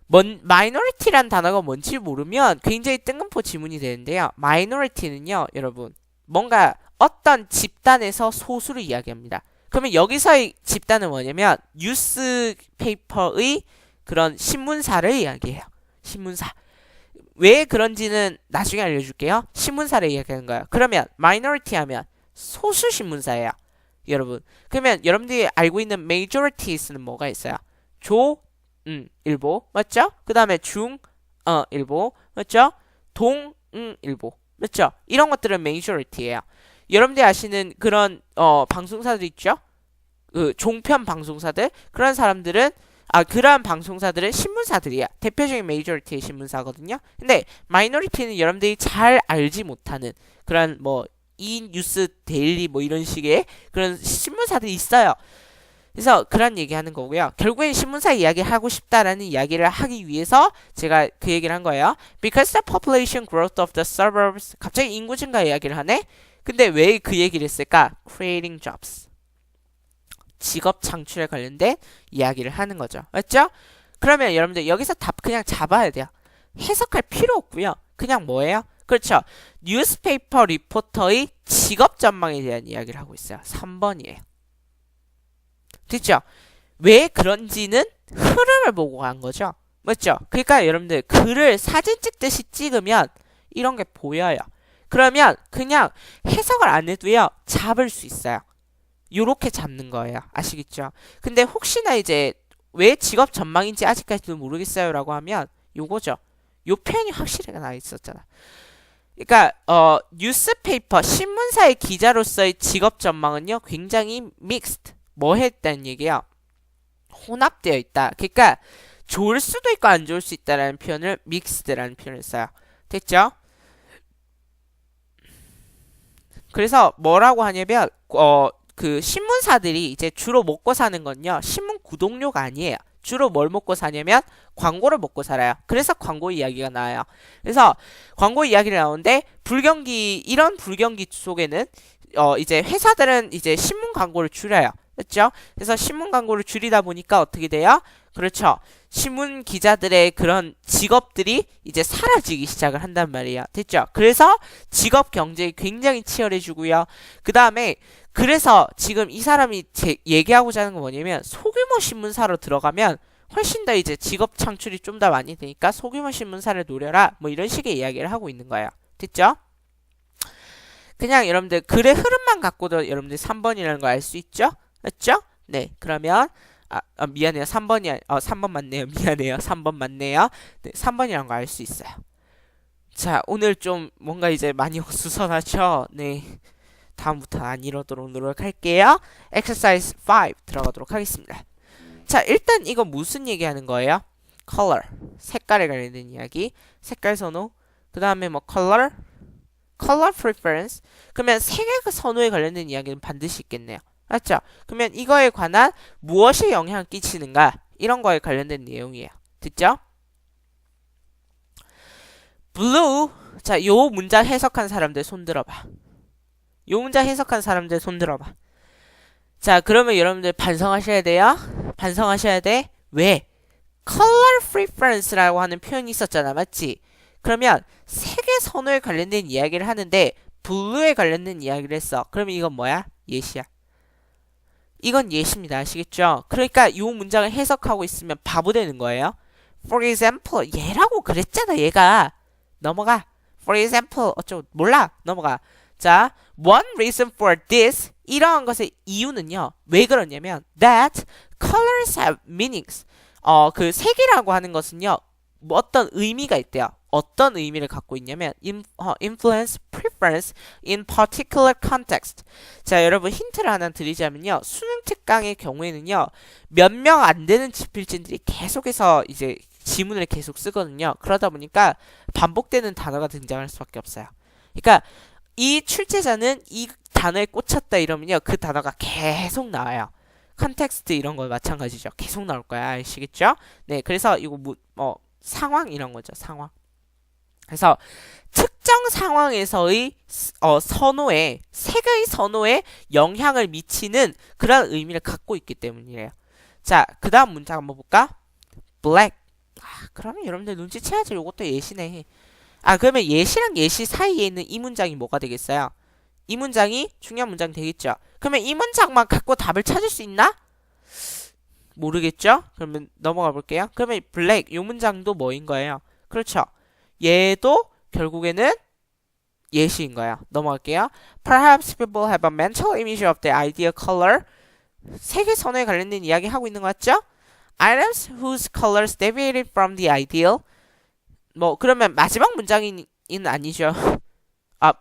minority란 단어가 뭔지 모르면 굉장히 뜬금포 지문이 되는데요. minority는요, 여러분, 뭔가 어떤 집단에서 소수를 이야기합니다. 그러면 여기서의 집단은 뭐냐면 뉴스페이퍼의 그런 신문사를 이야기해요. 신문사. 왜 그런지는 나중에 알려줄게요. 신문사를 이야기하는 거예요. 그러면 마이너리티 하면 소수 신문사예요. 여러분. 그러면 여러분들이 알고 있는 majorities는 뭐가 있어요? 일보. 맞죠? 그 다음에 일보. 맞죠? 일보. 맞죠? 이런 것들은 majority예요. 여러분들이 아시는 그런 방송사들 있죠? 그 종편 방송사들. 그러한 방송사들은 신문사들이야. 대표적인 메이저리티의 신문사거든요. 근데 마이너리티는 여러분들이 잘 알지 못하는 그런 뭐 이뉴스 데일리 뭐 이런 식의 그런 신문사들이 있어요. 그래서 그런 얘기하는 거고요. 결국엔 신문사 이야기 하고 싶다라는 이야기를 하기 위해서 제가 그 얘기를 한 거예요. Because the population growth of the suburbs. 갑자기 인구 증가 이야기를 하네. 근데 왜 그 얘기를 했을까? Creating jobs. 직업 창출에 관련된 이야기를 하는 거죠. 맞죠? 그러면 여러분들 여기서 답 그냥 잡아야 돼요. 해석할 필요 없고요. 그냥 뭐예요? 그렇죠. 뉴스페이퍼 리포터의 직업 전망에 대한 이야기를 하고 있어요. 3번이에요. 됐죠? 왜 그런지는 흐름을 보고 간 거죠. 맞죠? 그러니까 여러분들 글을 사진 찍듯이 찍으면 이런 게 보여요. 그러면 그냥 해석을 안 해도요. 잡을 수 있어요. 요렇게 잡는 거예요. 아시겠죠? 근데 혹시나 이제 왜 직업 전망인지 아직까지도 모르겠어요 라고 하면 요거죠. 요 표현이 확실하게 나와 있었잖아. 그러니까 뉴스페이퍼 신문사의 기자로서의 직업 전망은요 굉장히 믹스드 뭐 했다는 얘기야. 혼합되어 있다. 그러니까 좋을 수도 있고 안 좋을 수 있다라는 표현을 믹스드라는 표현을 써요. 됐죠? 그래서 뭐라고 하냐면 그 신문사들이 이제 주로 먹고 사는 건요 신문 구독료가 아니에요. 주로 뭘 먹고 사냐면 광고를 먹고 살아요. 그래서 광고 이야기가 나와요. 그래서 광고 이야기를 나오는데 이런 불경기 속에는 이제 회사들은 이제 신문 광고를 줄여요. 그렇죠? 그래서 신문 광고를 줄이다 보니까 어떻게 돼요? 그렇죠. 신문 기자들의 그런 직업들이 이제 사라지기 시작을 한단 말이에요. 됐죠? 그래서 직업 경쟁이 굉장히 치열해지고요. 그 다음에 그래서 지금 이 사람이 얘기하고자 하는 건 뭐냐면 소규모 신문사로 들어가면 훨씬 더 이제 직업 창출이 좀 더 많이 되니까 소규모 신문사를 노려라 뭐 이런 식의 이야기를 하고 있는 거예요. 됐죠? 그냥 여러분들 글의 흐름만 갖고도 여러분들 3번이라는 걸 알 수 있죠? 맞죠? 네, 그러면 미안해요. 3번 맞네요. 미안해요. 3번 맞네요. 네, 3번이라는 거 알 수 있어요. 자, 오늘 좀 뭔가 이제 많이 어수선하죠? 네. 다음부터 안 이러도록 노력할게요. Exercise 5 들어가도록 하겠습니다. 자, 일단 이거 무슨 얘기하는 거예요? Color, 색깔에 관련된 이야기. 색깔 선호. 그 다음에 뭐 color preference. 그러면 색의 선호에 관련된 이야기는 반드시 있겠네요. 맞죠? 그러면 이거에 관한 무엇이 영향을 끼치는가? 이런 거에 관련된 내용이에요. 됐죠? blue. 자, 요 문장 해석한 사람들 손 들어봐. 요 문장 해석한 사람들 손 들어봐. 자, 그러면 여러분들 반성하셔야 돼요. 반성하셔야 돼. 왜? color preference라고 하는 표현이 있었잖아. 맞지? 그러면 색의 선호에 관련된 이야기를 하는데 blue에 관련된 이야기를 했어. 그러면 이건 뭐야? 예시야. 이건 예시입니다. 아시겠죠? 그러니까 이 문장을 해석하고 있으면 바보 되는 거예요. For example, 얘라고 그랬잖아. 얘가. 넘어가. For example, 어쩌고 몰라. 넘어가. 자, one reason for this. 이러한 것의 이유는요. 왜 그러냐면 that colors have meanings. 그 색이라고 하는 것은요. 뭐 어떤 의미가 있대요. 어떤 의미를 갖고 있냐면 influence preference in particular context. 자, 여러분 힌트를 하나 드리자면요. 수능 특강의 경우에는요. 몇 명 안 되는 지필진들이 계속해서 이제 지문을 계속 쓰거든요. 그러다 보니까 반복되는 단어가 등장할 수밖에 없어요. 그러니까 이 출제자는 이 단어에 꽂혔다 이러면요. 그 단어가 계속 나와요. 컨텍스트 이런 거 마찬가지죠. 계속 나올 거야. 아시겠죠? 네, 그래서 이거 상황 이런 거죠. 상황. 그래서 특정 상황에서의 선호에 색의 선호에 영향을 미치는 그런 의미를 갖고 있기 때문이래요. 자, 그 다음 문장 한번 볼까? black. 그러면 여러분들 눈치채야지. 이것도 예시네. 그러면 예시랑 예시 사이에 있는 이 문장이 뭐가 되겠어요? 이 문장이 중요한 문장이 되겠죠. 그러면 이 문장만 갖고 답을 찾을 수 있나? 모르겠죠? 그러면 넘어가 볼게요. 그러면 black 이 문장도 뭐인 거예요? 그렇죠. 얘도 결국에는 예시인 거예요. 넘어갈게요. Perhaps people have a mental image of the ideal color. 색의 선호에 관련된 이야기 하고 있는 거 같죠? Items whose colors deviated from the ideal. 그러면 마지막 문장인 아니죠.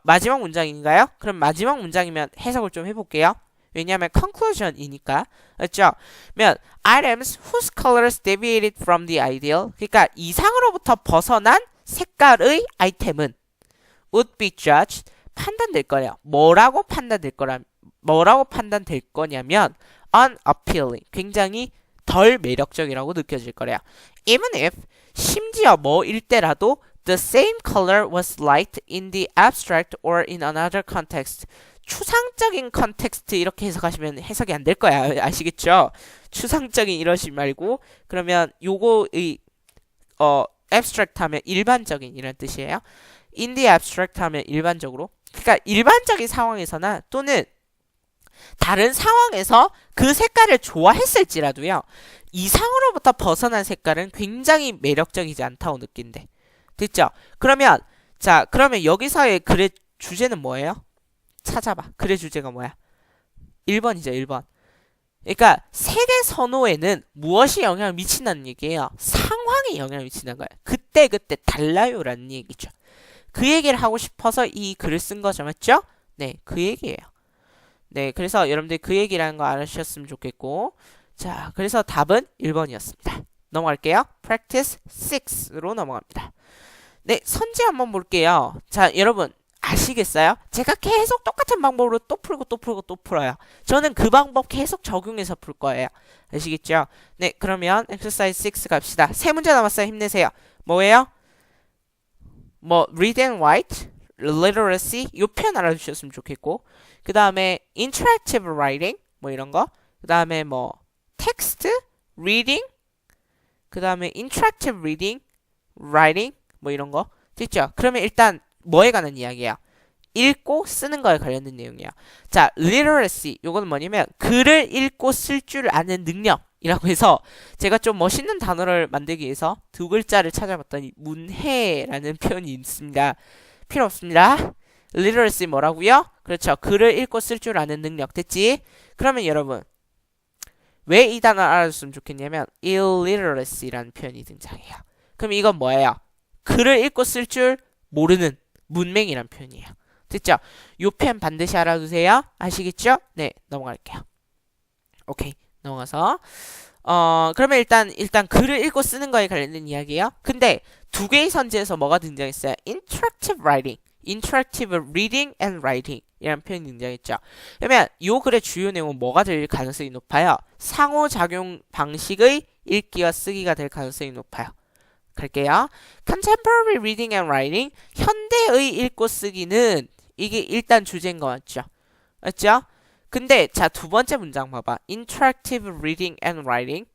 마지막 문장인가요? 그럼 마지막 문장이면 해석을 좀 해볼게요. 왜냐하면 conclusion이니까. 그렇죠? 그러면 items whose colors deviated from the ideal. 그러니까 이상으로부터 벗어난 색깔의 아이템은 would be judged. 판단될 거예요. 뭐라고 판단될 거냐면 unappealing. 굉장히 덜 매력적이라고 느껴질 거래요. Even if 심지어 뭐일 때라도 the same color was liked in the abstract or in another context. 추상적인 컨텍스트 이렇게 해석하시면 해석이 안 될 거야. 아시겠죠? 추상적인 이러지 말고 그러면 요거의 abstract 하면 일반적인 이런 뜻이에요. in the abstract 하면 일반적으로. 그러니까 일반적인 상황에서나 또는 다른 상황에서 그 색깔을 좋아했을지라도요. 이상으로부터 벗어난 색깔은 굉장히 매력적이지 않다고 느낀대. 됐죠? 그러면 여기서의 글의 주제는 뭐예요? 찾아봐. 글의 주제가 뭐야? 1번이죠. 1번. 그러니까 세계 선호에는 무엇이 영향을 미친다는 얘기예요. 상황에 영향을 미친다는 거예요. 그때 달라요라는 얘기죠. 그 얘기를 하고 싶어서 이 글을 쓴 거죠. 맞죠? 네, 그 얘기예요. 네, 그래서 여러분들 그 얘기라는 거 알아주셨으면 좋겠고. 자, 그래서 답은 1번이었습니다. 넘어갈게요. Practice 6로 넘어갑니다. 네, 선지 한번 볼게요. 자, 여러분 아시겠어요? 제가 계속 똑같은 방법으로 또 풀고 또 풀고 또 풀어요. 저는 그 방법 계속 적용해서 풀 거예요. 아시겠죠? 네, 그러면 exercise 6 갑시다. 세 문제 남았어요. 힘내세요. 뭐예요? 뭐 read and write, literacy 요 표현 알아주셨으면 좋겠고, 그 다음에 interactive writing 뭐 이런 거, 그 다음에 뭐 text, reading, 그 다음에 interactive reading, writing 뭐 이런 거 됐죠? 그러면 일단 뭐에 관한 이야기야? 읽고 쓰는 거에 관련된 내용이야. 자, literacy 요거는 뭐냐면 글을 읽고 쓸 줄 아는 능력이라고 해서 제가 좀 멋있는 단어를 만들기 위해서 두 글자를 찾아봤더니 문해라는 표현이 있습니다. 필요 없습니다. literacy 뭐라고요? 그렇죠. 글을 읽고 쓸 줄 아는 능력 됐지? 그러면 여러분 왜 이 단어를 알아줬으면 좋겠냐면 illiteracy라는 표현이 등장해요. 그럼 이건 뭐예요? 글을 읽고 쓸 줄 모르는 문맹이란 표현이에요. 됐죠? 요 표현 반드시 알아두세요. 아시겠죠? 네, 넘어갈게요. 오케이, 넘어가서 그러면 일단 글을 읽고 쓰는 거에 관련된 이야기예요. 근데 두 개의 선지에서 뭐가 등장했어요? interactive writing, interactive reading and writing 이라는 표현이 등장했죠. 그러면 요 글의 주요 내용은 뭐가 될 가능성이 높아요? 상호작용 방식의 읽기와 쓰기가 될 가능성이 높아요. 갈게요. Contemporary reading and writing, 현대의 읽고 쓰기는 이게 일단 주제인 거 맞죠? 맞죠? 근데 자, 두 번째 문장 봐봐. Interactive reading and writing.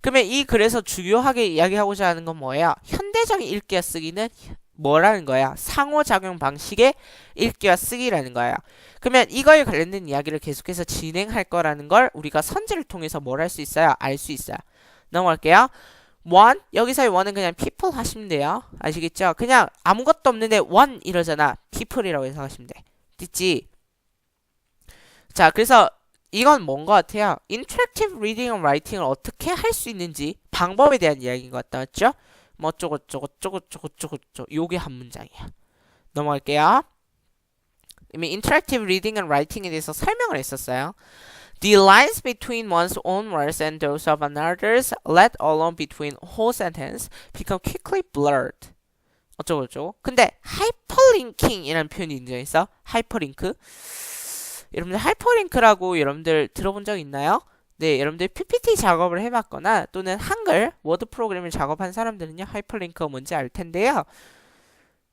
그러면 이 글에서 중요하게 이야기하고자 하는 건 뭐예요? 현대적인 읽기와 쓰기는 뭐라는 거야? 상호작용 방식의 읽기와 쓰기라는 거야. 그러면 이거에 관련된 이야기를 계속해서 진행할 거라는 걸 우리가 선지를 통해서 뭘 할 수 있어요? 알 수 있어요. 넘어갈게요. one, 여기서의 one은 그냥 people 하시면 돼요. 아시겠죠? 그냥 아무것도 없는데 one 이러잖아. people이라고 해석하시면 돼. 됐지? 자, 그래서 이건 뭔 것 같아요? interactive reading and writing을 어떻게 할 수 있는지 방법에 대한 이야기인 것 같다. 맞죠? 뭐 쪼고 요게 한 문장이야. 넘어갈게요. 이미 interactive reading and writing에 대해서 설명을 했었어요. The lines between one's own words and those of another's, let alone between whole sentence, become quickly blurred. 어쩌고. 근데 hyperlinking이라는 표현이 등장했어. hyperlink. 여러분들 hyperlink라고 여러분들 들어본 적 있나요? 네, 여러분들 PPT 작업을 해봤거나 또는 한글 워드 프로그램을 작업한 사람들은요, hyperlink가 뭔지 알 텐데요.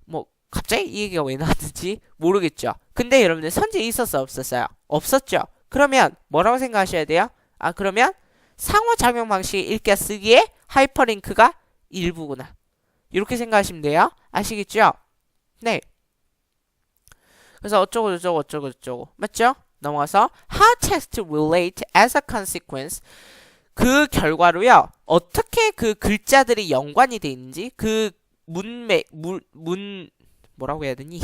뭐 갑자기 이 얘기가 왜 나왔는지 모르겠죠. 근데 여러분들 선지에 있었어 없었어요? 없었죠. 그러면 뭐라고 생각하셔야 돼요? 그러면 상호작용 방식 읽기와 쓰기에 하이퍼링크가 일부구나. 이렇게 생각하시면 돼요. 아시겠죠? 네. 그래서 어쩌고 맞죠? 넘어가서 how text relate as a consequence, 그 결과로요 어떻게 그 글자들이 연관이 돼 있는지, 그 뭐라고 해야 되니?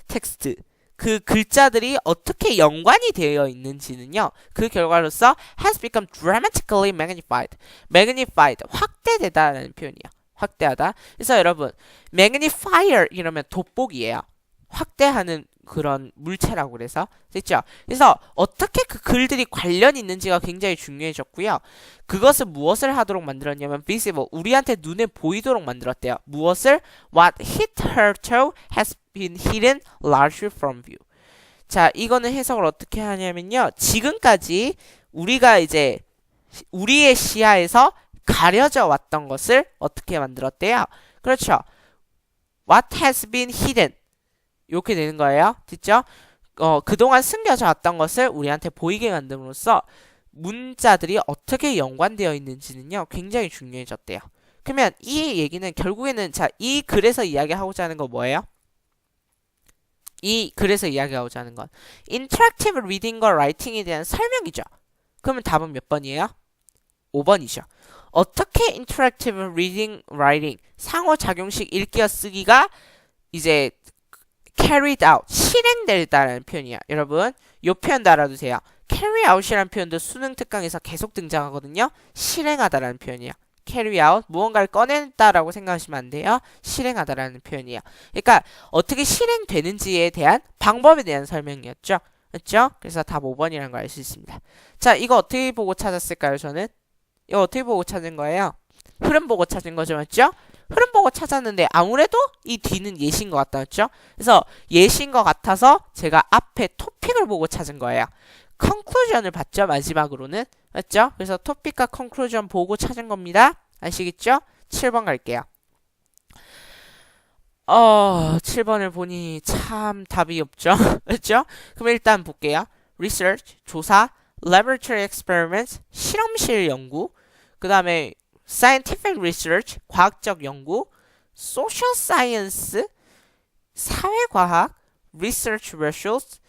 텍스트 그 글자들이 어떻게 연관이 되어 있는지는요, 그 결과로서 has become dramatically magnified, 확대되다라는 표현이에요. 확대하다. 그래서 여러분 magnifier 이러면 돋보기예요. 확대하는 그런 물체라고 그래서 됐죠? 그래서 어떻게 그 글들이 관련 있는지가 굉장히 중요해졌고요. 그것을 무엇을 하도록 만들었냐면 visible, 우리한테 눈에 보이도록 만들었대요. 무엇을? What hitherto has been hidden largely from view. 자, 이거는 해석을 어떻게 하냐면요, 지금까지 우리가 이제 우리의 시야에서 가려져 왔던 것을 어떻게 만들었대요? 그렇죠. What has been hidden, 이렇게 되는 거예요. 됐죠? 그동안 숨겨져 왔던 것을 우리한테 보이게 만듦으로써 문자들이 어떻게 연관되어 있는지는요, 굉장히 중요해졌대요. 그러면 이 얘기는 결국에는, 자, 이 글에서 이야기하고자 하는 건 뭐예요? 이 글에서 이야기하고자 하는 건 interactive reading과 writing에 대한 설명이죠. 그러면 답은 몇 번이에요? 5번이죠. 어떻게 interactive reading, writing, 상호작용식 읽기와 쓰기가 이제 carried out, 실행되다라는 표현이야. 여러분, 요 표현도 알아두세요. carry out이라는 표현도 수능 특강에서 계속 등장하거든요. 실행하다라는 표현이에요. carry out, 무언가를 꺼낸다라고 생각하시면 안 돼요. 실행하다라는 표현이에요. 그러니까 어떻게 실행되는지에 대한 방법에 대한 설명이었죠. 그렇죠? 그래서 답 5번이라는 걸 알 수 있습니다. 자, 이거 어떻게 보고 찾았을까요, 저는? 이거 어떻게 보고 찾은 거예요? 흐름 보고 찾은 거죠, 맞죠? 흐름 보고 찾았는데 아무래도 이 뒤는 예시인 것 같다, 맞죠? 그래서 예시인 것 같아서 제가 앞에 토픽을 보고 찾은 거예요. 컨클루전을 봤죠, 마지막으로는. 맞죠? 그래서 토픽과 컨클루전 보고 찾은 겁니다. 아시겠죠? 7번 갈게요. 7번을 보니 참 답이 없죠. 그렇죠? 그럼 일단 볼게요. research, 조사, laboratory experiments, 실험실 연구, 그 다음에 scientific research, 과학적 연구, social science, 사회과학, research results,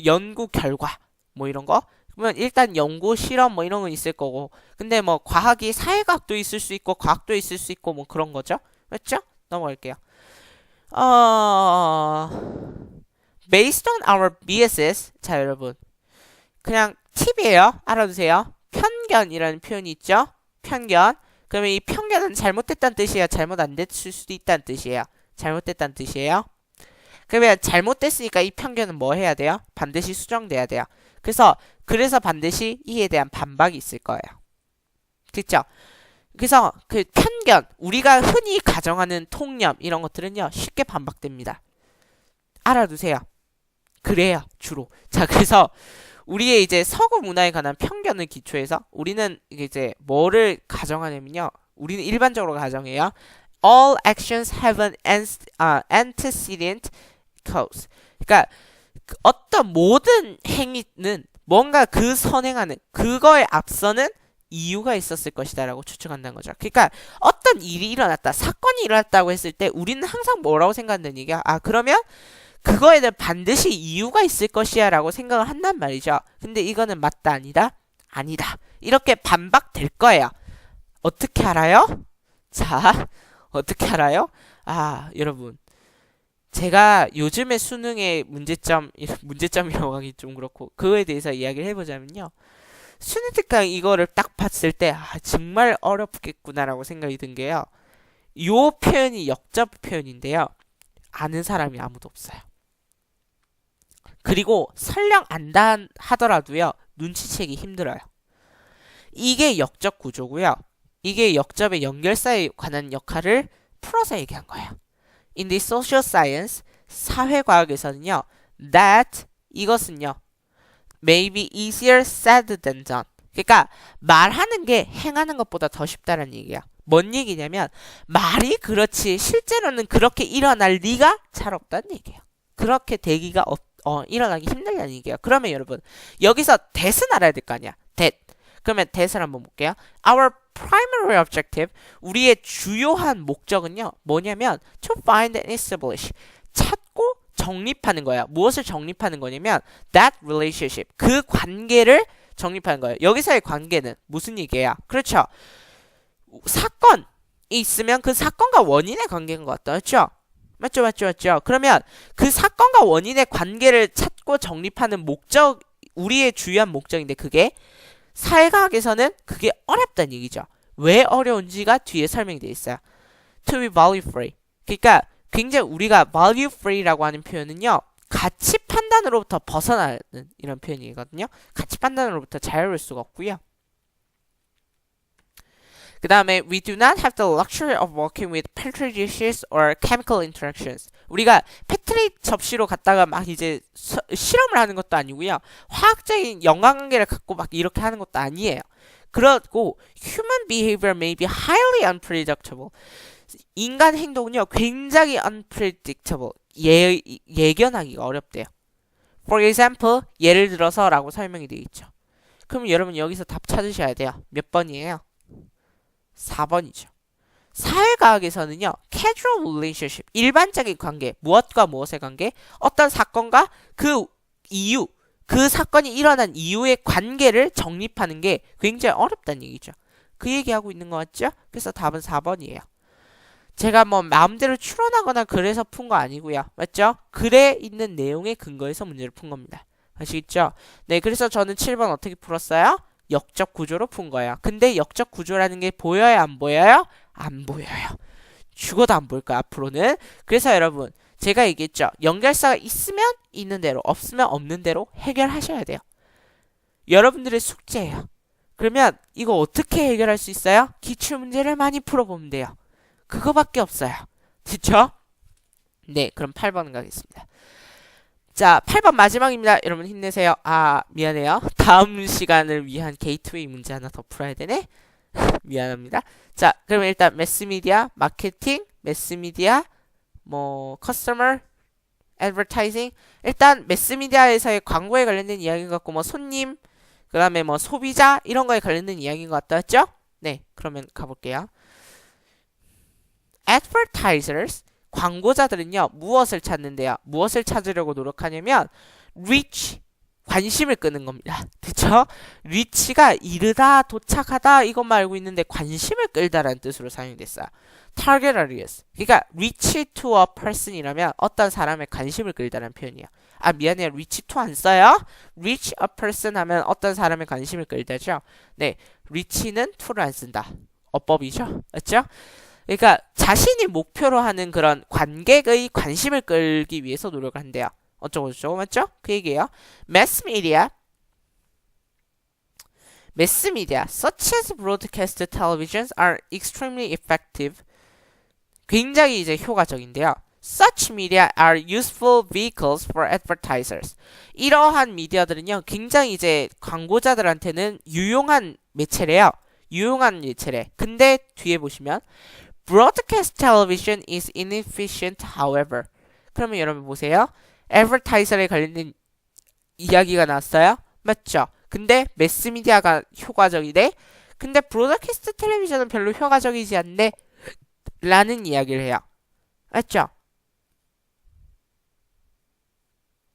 연구 결과, 뭐 이런 거. 그러면 일단 연구, 실험 뭐 이런 건 있을 거고, 근데 뭐 과학이 사회과학도 있을 수 있고 과학도 있을 수 있고 뭐 그런 거죠. 맞죠? 넘어갈게요. based on our biases. 자, 여러분. 그냥 팁이에요. 알아두세요. 편견이라는 표현이 있죠? 편견. 그러면 이 편견은 잘못됐다는 뜻이에요? 잘못 안 됐을 수도 있다는 뜻이에요? 잘못됐다는 뜻이에요? 그러면 잘못됐으니까 이 편견은 뭐 해야 돼요? 반드시 수정돼야 돼요. 그래서 반드시 이에 대한 반박이 있을 거예요. 됐죠? 그래서 그 편견, 우리가 흔히 가정하는 통념 이런 것들은요 쉽게 반박됩니다. 알아두세요. 그래요, 주로. 자, 그래서 우리의 이제 서구 문화에 관한 편견을 기초해서 우리는 이제 뭐를 가정하냐면요. 우리는 일반적으로 가정해요. All actions have an antecedent cause. 그러니까 어떤 모든 행위는 뭔가 그 선행하는 그거에 앞서는 이유가 있었을 것이다 라고 추측한다는 거죠. 그러니까 어떤 일이 일어났다, 사건이 일어났다고 했을 때 우리는 항상 뭐라고 생각한다는 얘기야? 그러면 그거에 대한 반드시 이유가 있을 것이야 라고 생각을 한단 말이죠. 근데 이거는 맞다, 아니다? 아니다. 이렇게 반박될 거예요. 어떻게 알아요? 자, 어떻게 알아요? 여러분. 제가 요즘에 수능의 문제점이라고 하기 좀 그렇고, 그거에 대해서 이야기를 해보자면요. 수능 특강 이거를 딱 봤을 때, 정말 어렵겠구나라고 생각이 든 게요. 요 표현이 역접 표현인데요. 아는 사람이 아무도 없어요. 그리고 설령 안다 하더라도요. 눈치채기 힘들어요. 이게 역접 구조고요. 이게 역접의 연결사에 관한 역할을 풀어서 얘기한 거예요. In the social science, 사회과학에서는요. That, 이것은요. May be easier said than done. 그러니까 말하는 게 행하는 것보다 더 쉽다는 얘기야. 뭔 얘기냐면 말이 그렇지 실제로는 그렇게 일어날 리가 잘 없다는 얘기예요. 그렇게 되기가 일어나기 힘들다는 얘기예요. 그러면 여러분 여기서 that은 알아야 될 거 아니야. that. 그러면 that을 한번 볼게요. Our primary objective, 우리의 주요한 목적은요. 뭐냐면 to find and establish. 찾고 정립하는 거야. 무엇을 정립하는 거냐면 that relationship. 그 관계를 정립하는 거예요. 여기서의 관계는 무슨 얘기야? 그렇죠. 사건이 있으면 그 사건과 원인의 관계인 것 같다. 그렇죠? 맞죠. 그러면 그 사건과 원인의 관계를 찾고 정립하는 목적, 우리의 주요한 목적인데 그게 사회과학에서는 그게 어렵다는 얘기죠. 왜 어려운지가 뒤에 설명이 되어 있어요. To be value free. 그러니까 굉장히 우리가 value free라고 하는 표현은요. 가치 판단으로부터 벗어나는 이런 표현이거든요. 가치 판단으로부터 자유로울 수가 없고요. 그 다음에 we do not have the luxury of working with petri dishes or chemical interactions. 우리가 페트리 접시로 갖다가 막 이제 실험을 하는 것도 아니고요. 화학적인 연관관계를 갖고 막 이렇게 하는 것도 아니에요. 그렇고 human behavior may be highly unpredictable. 인간 행동은요 굉장히 unpredictable. 예견하기가 어렵대요. For example, 예를 들어서라고 설명이 되어 있죠. 그럼 여러분 여기서 답 찾으셔야 돼요. 몇 번이에요? 4번이죠. 사회과학에서는요, casual relationship, 일반적인 관계, 무엇과 무엇의 관계, 어떤 사건과 그 이유, 그 사건이 일어난 이유의 관계를 정립하는 게 굉장히 어렵다는 얘기죠. 그 얘기하고 있는 거 맞죠? 그래서 답은 4번이에요. 제가 뭐 마음대로 추론하거나 그래서 푼 거 아니고요. 맞죠? 글에 있는 내용에 근거해서 문제를 푼 겁니다. 아시겠죠? 네, 그래서 저는 7번 어떻게 풀었어요? 역적 구조로 푼 거예요. 근데 역적 구조라는 게 보여요, 안 보여요? 안 보여요. 죽어도 안 보일 거야, 앞으로는. 그래서 여러분, 제가 얘기했죠. 연결사가 있으면 있는 대로, 없으면 없는 대로 해결하셔야 돼요. 여러분들의 숙제예요. 그러면 이거 어떻게 해결할 수 있어요? 기출문제를 많이 풀어보면 돼요. 그거밖에 없어요. 됐죠? 네, 그럼 8번 가겠습니다. 자, 8번 마지막입니다. 여러분 힘내세요. 아, 미안해요. 다음 시간을 위한 게이트웨이 문제 하나 더 풀어야 되네. 미안합니다. 자, 그러면 일단 매스미디어, 마케팅, 매스미디어, 뭐 커스터머, 애드버타이징. 일단 매스미디어에서의 광고에 관련된 이야기 같고 뭐 손님, 그 다음에 뭐 소비자 이런 거에 관련된 이야기인 것 같았죠? 네, 그러면 가볼게요. Advertisers, 광고자들은요 무엇을 찾는데요? 무엇을 찾으려고 노력하냐면 reach, 관심을 끄는 겁니다. 그쵸? reach가 이르다, 도착하다 이것만 알고 있는데 관심을 끌다라는 뜻으로 사용됐어요. target audience, 그러니까 reach to a person이라면 어떤 사람의 관심을 끌다라는 표현이에요. 아, 미안해요. reach to 안 써요? reach a person 하면 어떤 사람의 관심을 끌다죠. 네, reach는 to를 안 쓴다. 어법이죠. 맞죠? 그러니까 자신이 목표로 하는 그런 관객의 관심을 끌기 위해서 노력을 한대요. 어쩌고 저쩌고 맞죠? 그 얘기예요. Mass media, such as broadcast televisions are extremely effective. 굉장히 이제 효과적인데요. Such media are useful vehicles for advertisers. 이러한 미디어들은요, 굉장히 이제 광고자들한테는 유용한 매체래요. 유용한 매체래. 근데 뒤에 보시면 Broadcast television is inefficient, however. 그러면 여러분 보세요. advertiser에 관련된 이야기가 나왔어요. 맞죠? 근데 매스미디어가 효과적이래. 근데 브로드캐스트 텔레비전은 별로 효과적이지 않네. 라는 이야기를 해요. 맞죠?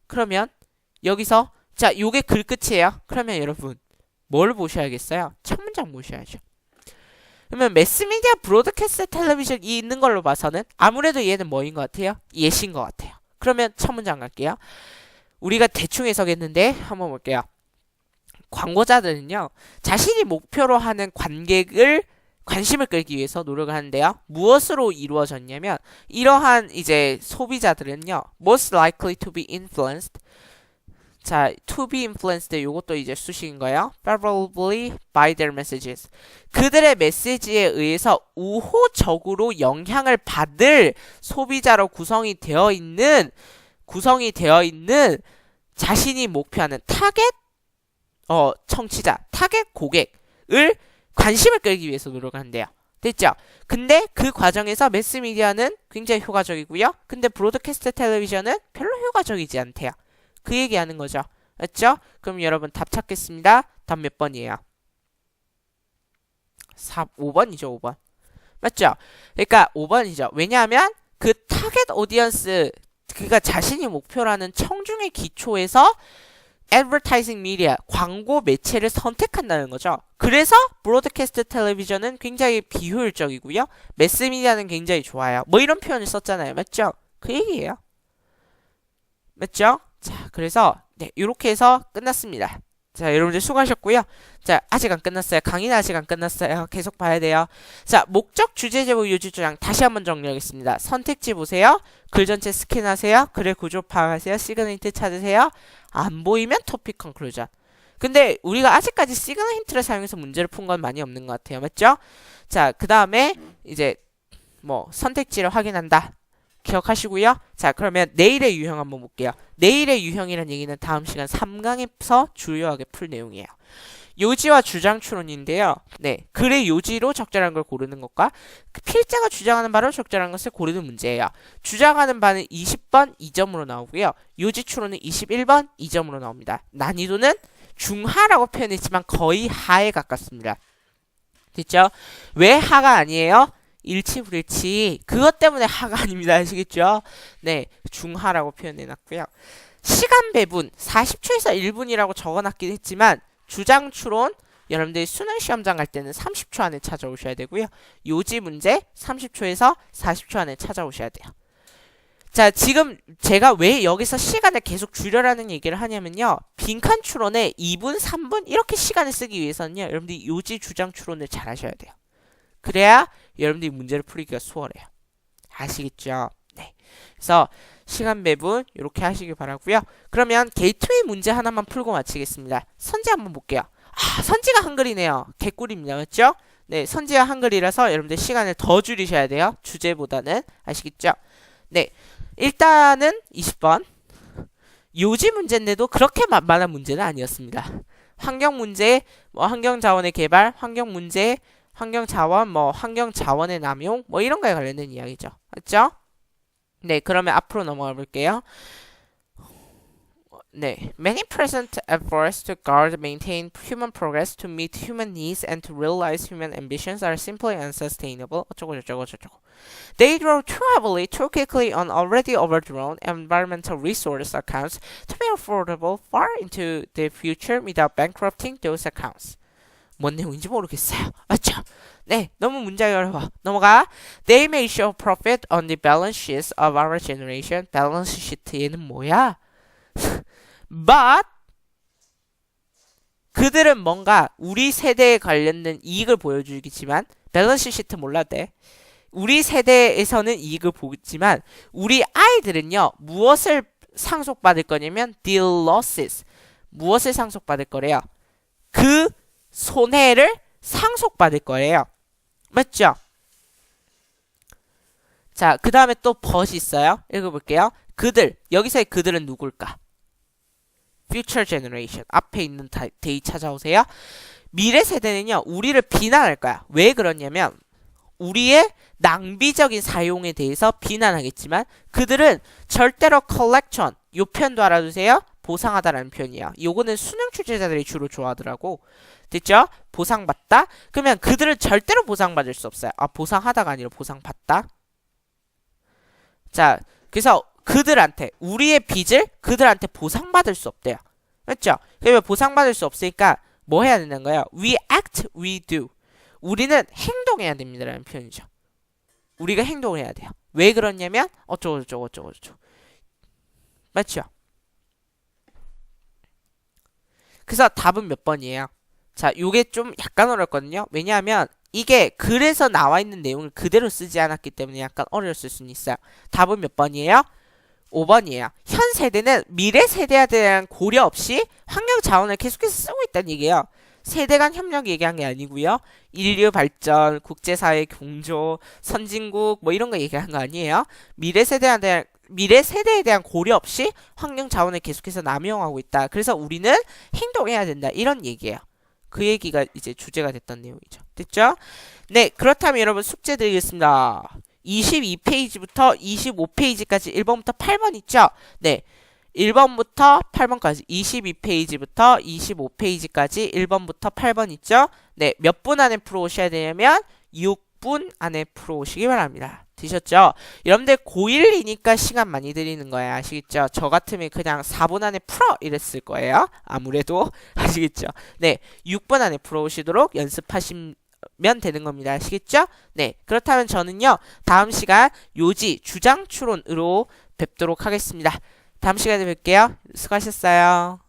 그러면 여기서 자, 요게 글 끝이에요. 그러면 여러분 뭘 보셔야겠어요? 첫 문장 보셔야죠. 그러면 매스미디어 브로드캐스트 텔레비전이 있는 걸로 봐서는 아무래도 얘는 뭐인 것 같아요? 예시인 것 같아요. 그러면 첫 문장 갈게요. 우리가 대충 해석했는데 한번 볼게요. 광고자들은요, 자신이 목표로 하는 관객을 관심을 끌기 위해서 노력을 하는데요. 무엇으로 이루어졌냐면 이러한 이제 소비자들은요, most likely to be influenced. 자, to be influenced 요것도 이제 수식인 거예요. favorably by their messages. 그들의 메시지에 의해서 우호적으로 영향을 받을 소비자로 구성이 되어 있는 자신이 목표하는 타겟 청취자, 타겟 고객을 관심을 끌기 위해서 노력을 한대요. 됐죠? 근데 그 과정에서 매스미디어는 굉장히 효과적이고요. 근데 브로드캐스트 텔레비전은 별로 효과적이지 않대요. 그 얘기하는 거죠. 맞죠? 그럼 여러분 답 찾겠습니다. 답 몇 번이에요? 5번이죠, 5번. 맞죠? 그러니까 5번이죠. 왜냐하면 그 타겟 오디언스, 그가 자신이 목표라는 청중의 기초에서 advertising media, 광고 매체를 선택한다는 거죠. 그래서 브로드캐스트 텔레비전은 굉장히 비효율적이고요. 매스미디어는 굉장히 좋아요. 뭐 이런 표현을 썼잖아요. 맞죠? 그 얘기예요. 맞죠? 자, 그래서 네, 이렇게 해서 끝났습니다. 자, 여러분들 수고하셨고요. 자, 아직 안 끝났어요. 강의는 아직 안 끝났어요. 계속 봐야 돼요. 자, 목적, 주제, 제목, 요지, 주장 다시 한번 정리하겠습니다. 선택지 보세요. 글 전체 스캔하세요. 글의 구조 파악하세요. 시그널 힌트 찾으세요. 안 보이면 토픽 컨클루전. 근데 우리가 아직까지 시그널 힌트를 사용해서 문제를 푼 건 많이 없는 것 같아요. 맞죠? 자, 그 다음에 이제 뭐 선택지를 확인한다. 기억하시고요. 자, 그러면 내일의 유형 한번 볼게요. 내일의 유형이라는 얘기는 다음 시간 3강에서 주요하게 풀 내용이에요. 요지와 주장 추론인데요. 네, 글의 요지로 적절한 걸 고르는 것과 필자가 주장하는 바로 적절한 것을 고르는 문제예요. 주장하는 바는 20번 2점으로 나오고요. 요지 추론은 21번 2점으로 나옵니다. 난이도는 중하라고 표현했지만 거의 하에 가깝습니다. 됐죠? 왜 하가 아니에요? 일치불일치. 그것 때문에 하가 아닙니다. 아시겠죠? 네, 중하라고 표현해놨고요. 시간 배분 40초에서 1분이라고 적어놨긴 했지만 주장 추론 여러분들이 수능 시험장 갈 때는 30초 안에 찾아오셔야 되고요. 요지 문제 30초에서 40초 안에 찾아오셔야 돼요. 자, 지금 제가 왜 여기서 시간을 계속 줄여라는 얘기를 하냐면요. 빈칸 추론에 2분, 3분 이렇게 시간을 쓰기 위해서는요. 여러분들이 요지 주장 추론을 잘 하셔야 돼요. 그래야 여러분들이 문제를 풀기가 수월해요. 아시겠죠? 네. 그래서 시간 배분 이렇게 하시길 바라고요. 그러면 게이트웨이 문제 하나만 풀고 마치겠습니다. 선지 한번 볼게요. 아, 선지가 한글이네요. 개꿀입니다. 맞죠? 네, 선지가 한글이라서 여러분들 시간을 더 줄이셔야 돼요. 주제보다는. 아시겠죠? 네. 일단은 20번. 요지 문제인데도 그렇게 만만한 문제는 아니었습니다. 환경 문제, 뭐 환경 자원의 개발, 환경 문제, 환경 자원, 뭐 환경 자원의 남용, 뭐 이런 거에 관련된 이야기죠. 맞죠? 네, 그러면 앞으로 넘어가 볼게요. 네, many present efforts to guard, maintain human progress, to meet human needs, and to realize human ambitions are simply unsustainable. 어쩌고 저쩌고 저쩌고. They draw too heavily, too quickly on already overdrawn environmental resource accounts to be affordable far into the future without bankrupting those accounts. 뭔 내용인지 모르겠어요. 맞죠? 네, 너무 문제가 어려워. 넘어가. They may show profit on the balance sheets of our generation. 밸런스 시트에는 뭐야? But 그들은 뭔가 우리 세대에 관련된 이익을 보여주겠지만 밸런스 시트 몰라대. 우리 세대에서는 이익을 보지만 우리 아이들은요. 무엇을 상속받을 거냐면 the losses. 무엇을 상속받을 거래요? 그 손해를 상속받을 거예요. 맞죠? 자, 그 다음에 또 but이 있어요. 읽어볼게요. 그들, 여기서의 그들은 누굴까? future generation. 앞에 있는 데이 찾아오세요. 미래 세대는요, 우리를 비난할 거야. 왜 그러냐면, 우리의 낭비적인 사용에 대해서 비난하겠지만, 그들은 절대로 collection, 요 표현도 알아두세요. 보상하다라는 표현이야. 요거는 수능 출제자들이 주로 좋아하더라고. 됐죠? 보상받다? 그러면 그들은 절대로 보상받을 수 없어요. 아, 보상하다가 아니라 보상받다? 자, 그래서 그들한테 우리의 빚을 그들한테 보상받을 수 없대요. 맞죠? 그러면 보상받을 수 없으니까 뭐 해야 되는 거예요? We act, we do. 우리는 행동해야 됩니다. 라는 표현이죠. 우리가 행동을 해야 돼요. 왜 그러냐면 어쩌고 저쩌고 어쩌고 저쩌고. 맞죠? 그래서 답은 몇 번이에요? 자, 요게 좀 약간 어렵거든요. 왜냐하면 이게 글에서 나와 있는 내용을 그대로 쓰지 않았기 때문에 약간 어려웠을 수는 있어요. 답은 몇 번이에요? 5번이에요. 현 세대는 미래 세대에 대한 고려 없이 환경 자원을 계속해서 쓰고 있다는 얘기예요. 세대 간 협력 얘기한 게 아니고요. 인류 발전, 국제사회 공조, 선진국 뭐 이런 거 얘기한 거 아니에요. 미래 세대에 대한 고려 없이 환경 자원을 계속해서 남용하고 있다. 그래서 우리는 행동해야 된다. 이런 얘기예요. 그 얘기가 이제 주제가 됐던 내용이죠. 됐죠? 네, 그렇다면 여러분 숙제 드리겠습니다. 22페이지부터 25페이지까지 1번부터 8번 있죠? 네. 1번부터 8번까지 22페이지부터 25페이지까지 1번부터 8번 있죠? 네. 몇 분 안에 풀어오셔야 되냐면 6분 안에 풀어오시기 바랍니다. 되셨죠? 여러분들 고1이니까 시간 많이 드리는 거예요. 아시겠죠? 저 같으면 그냥 4분 안에 풀어 이랬을 거예요. 아무래도 아시겠죠? 네. 6분 안에 풀어오시도록 연습하시면 되는 겁니다. 아시겠죠? 네. 그렇다면 저는요. 다음 시간 요지 주장 추론으로 뵙도록 하겠습니다. 다음 시간에 뵐게요. 수고하셨어요.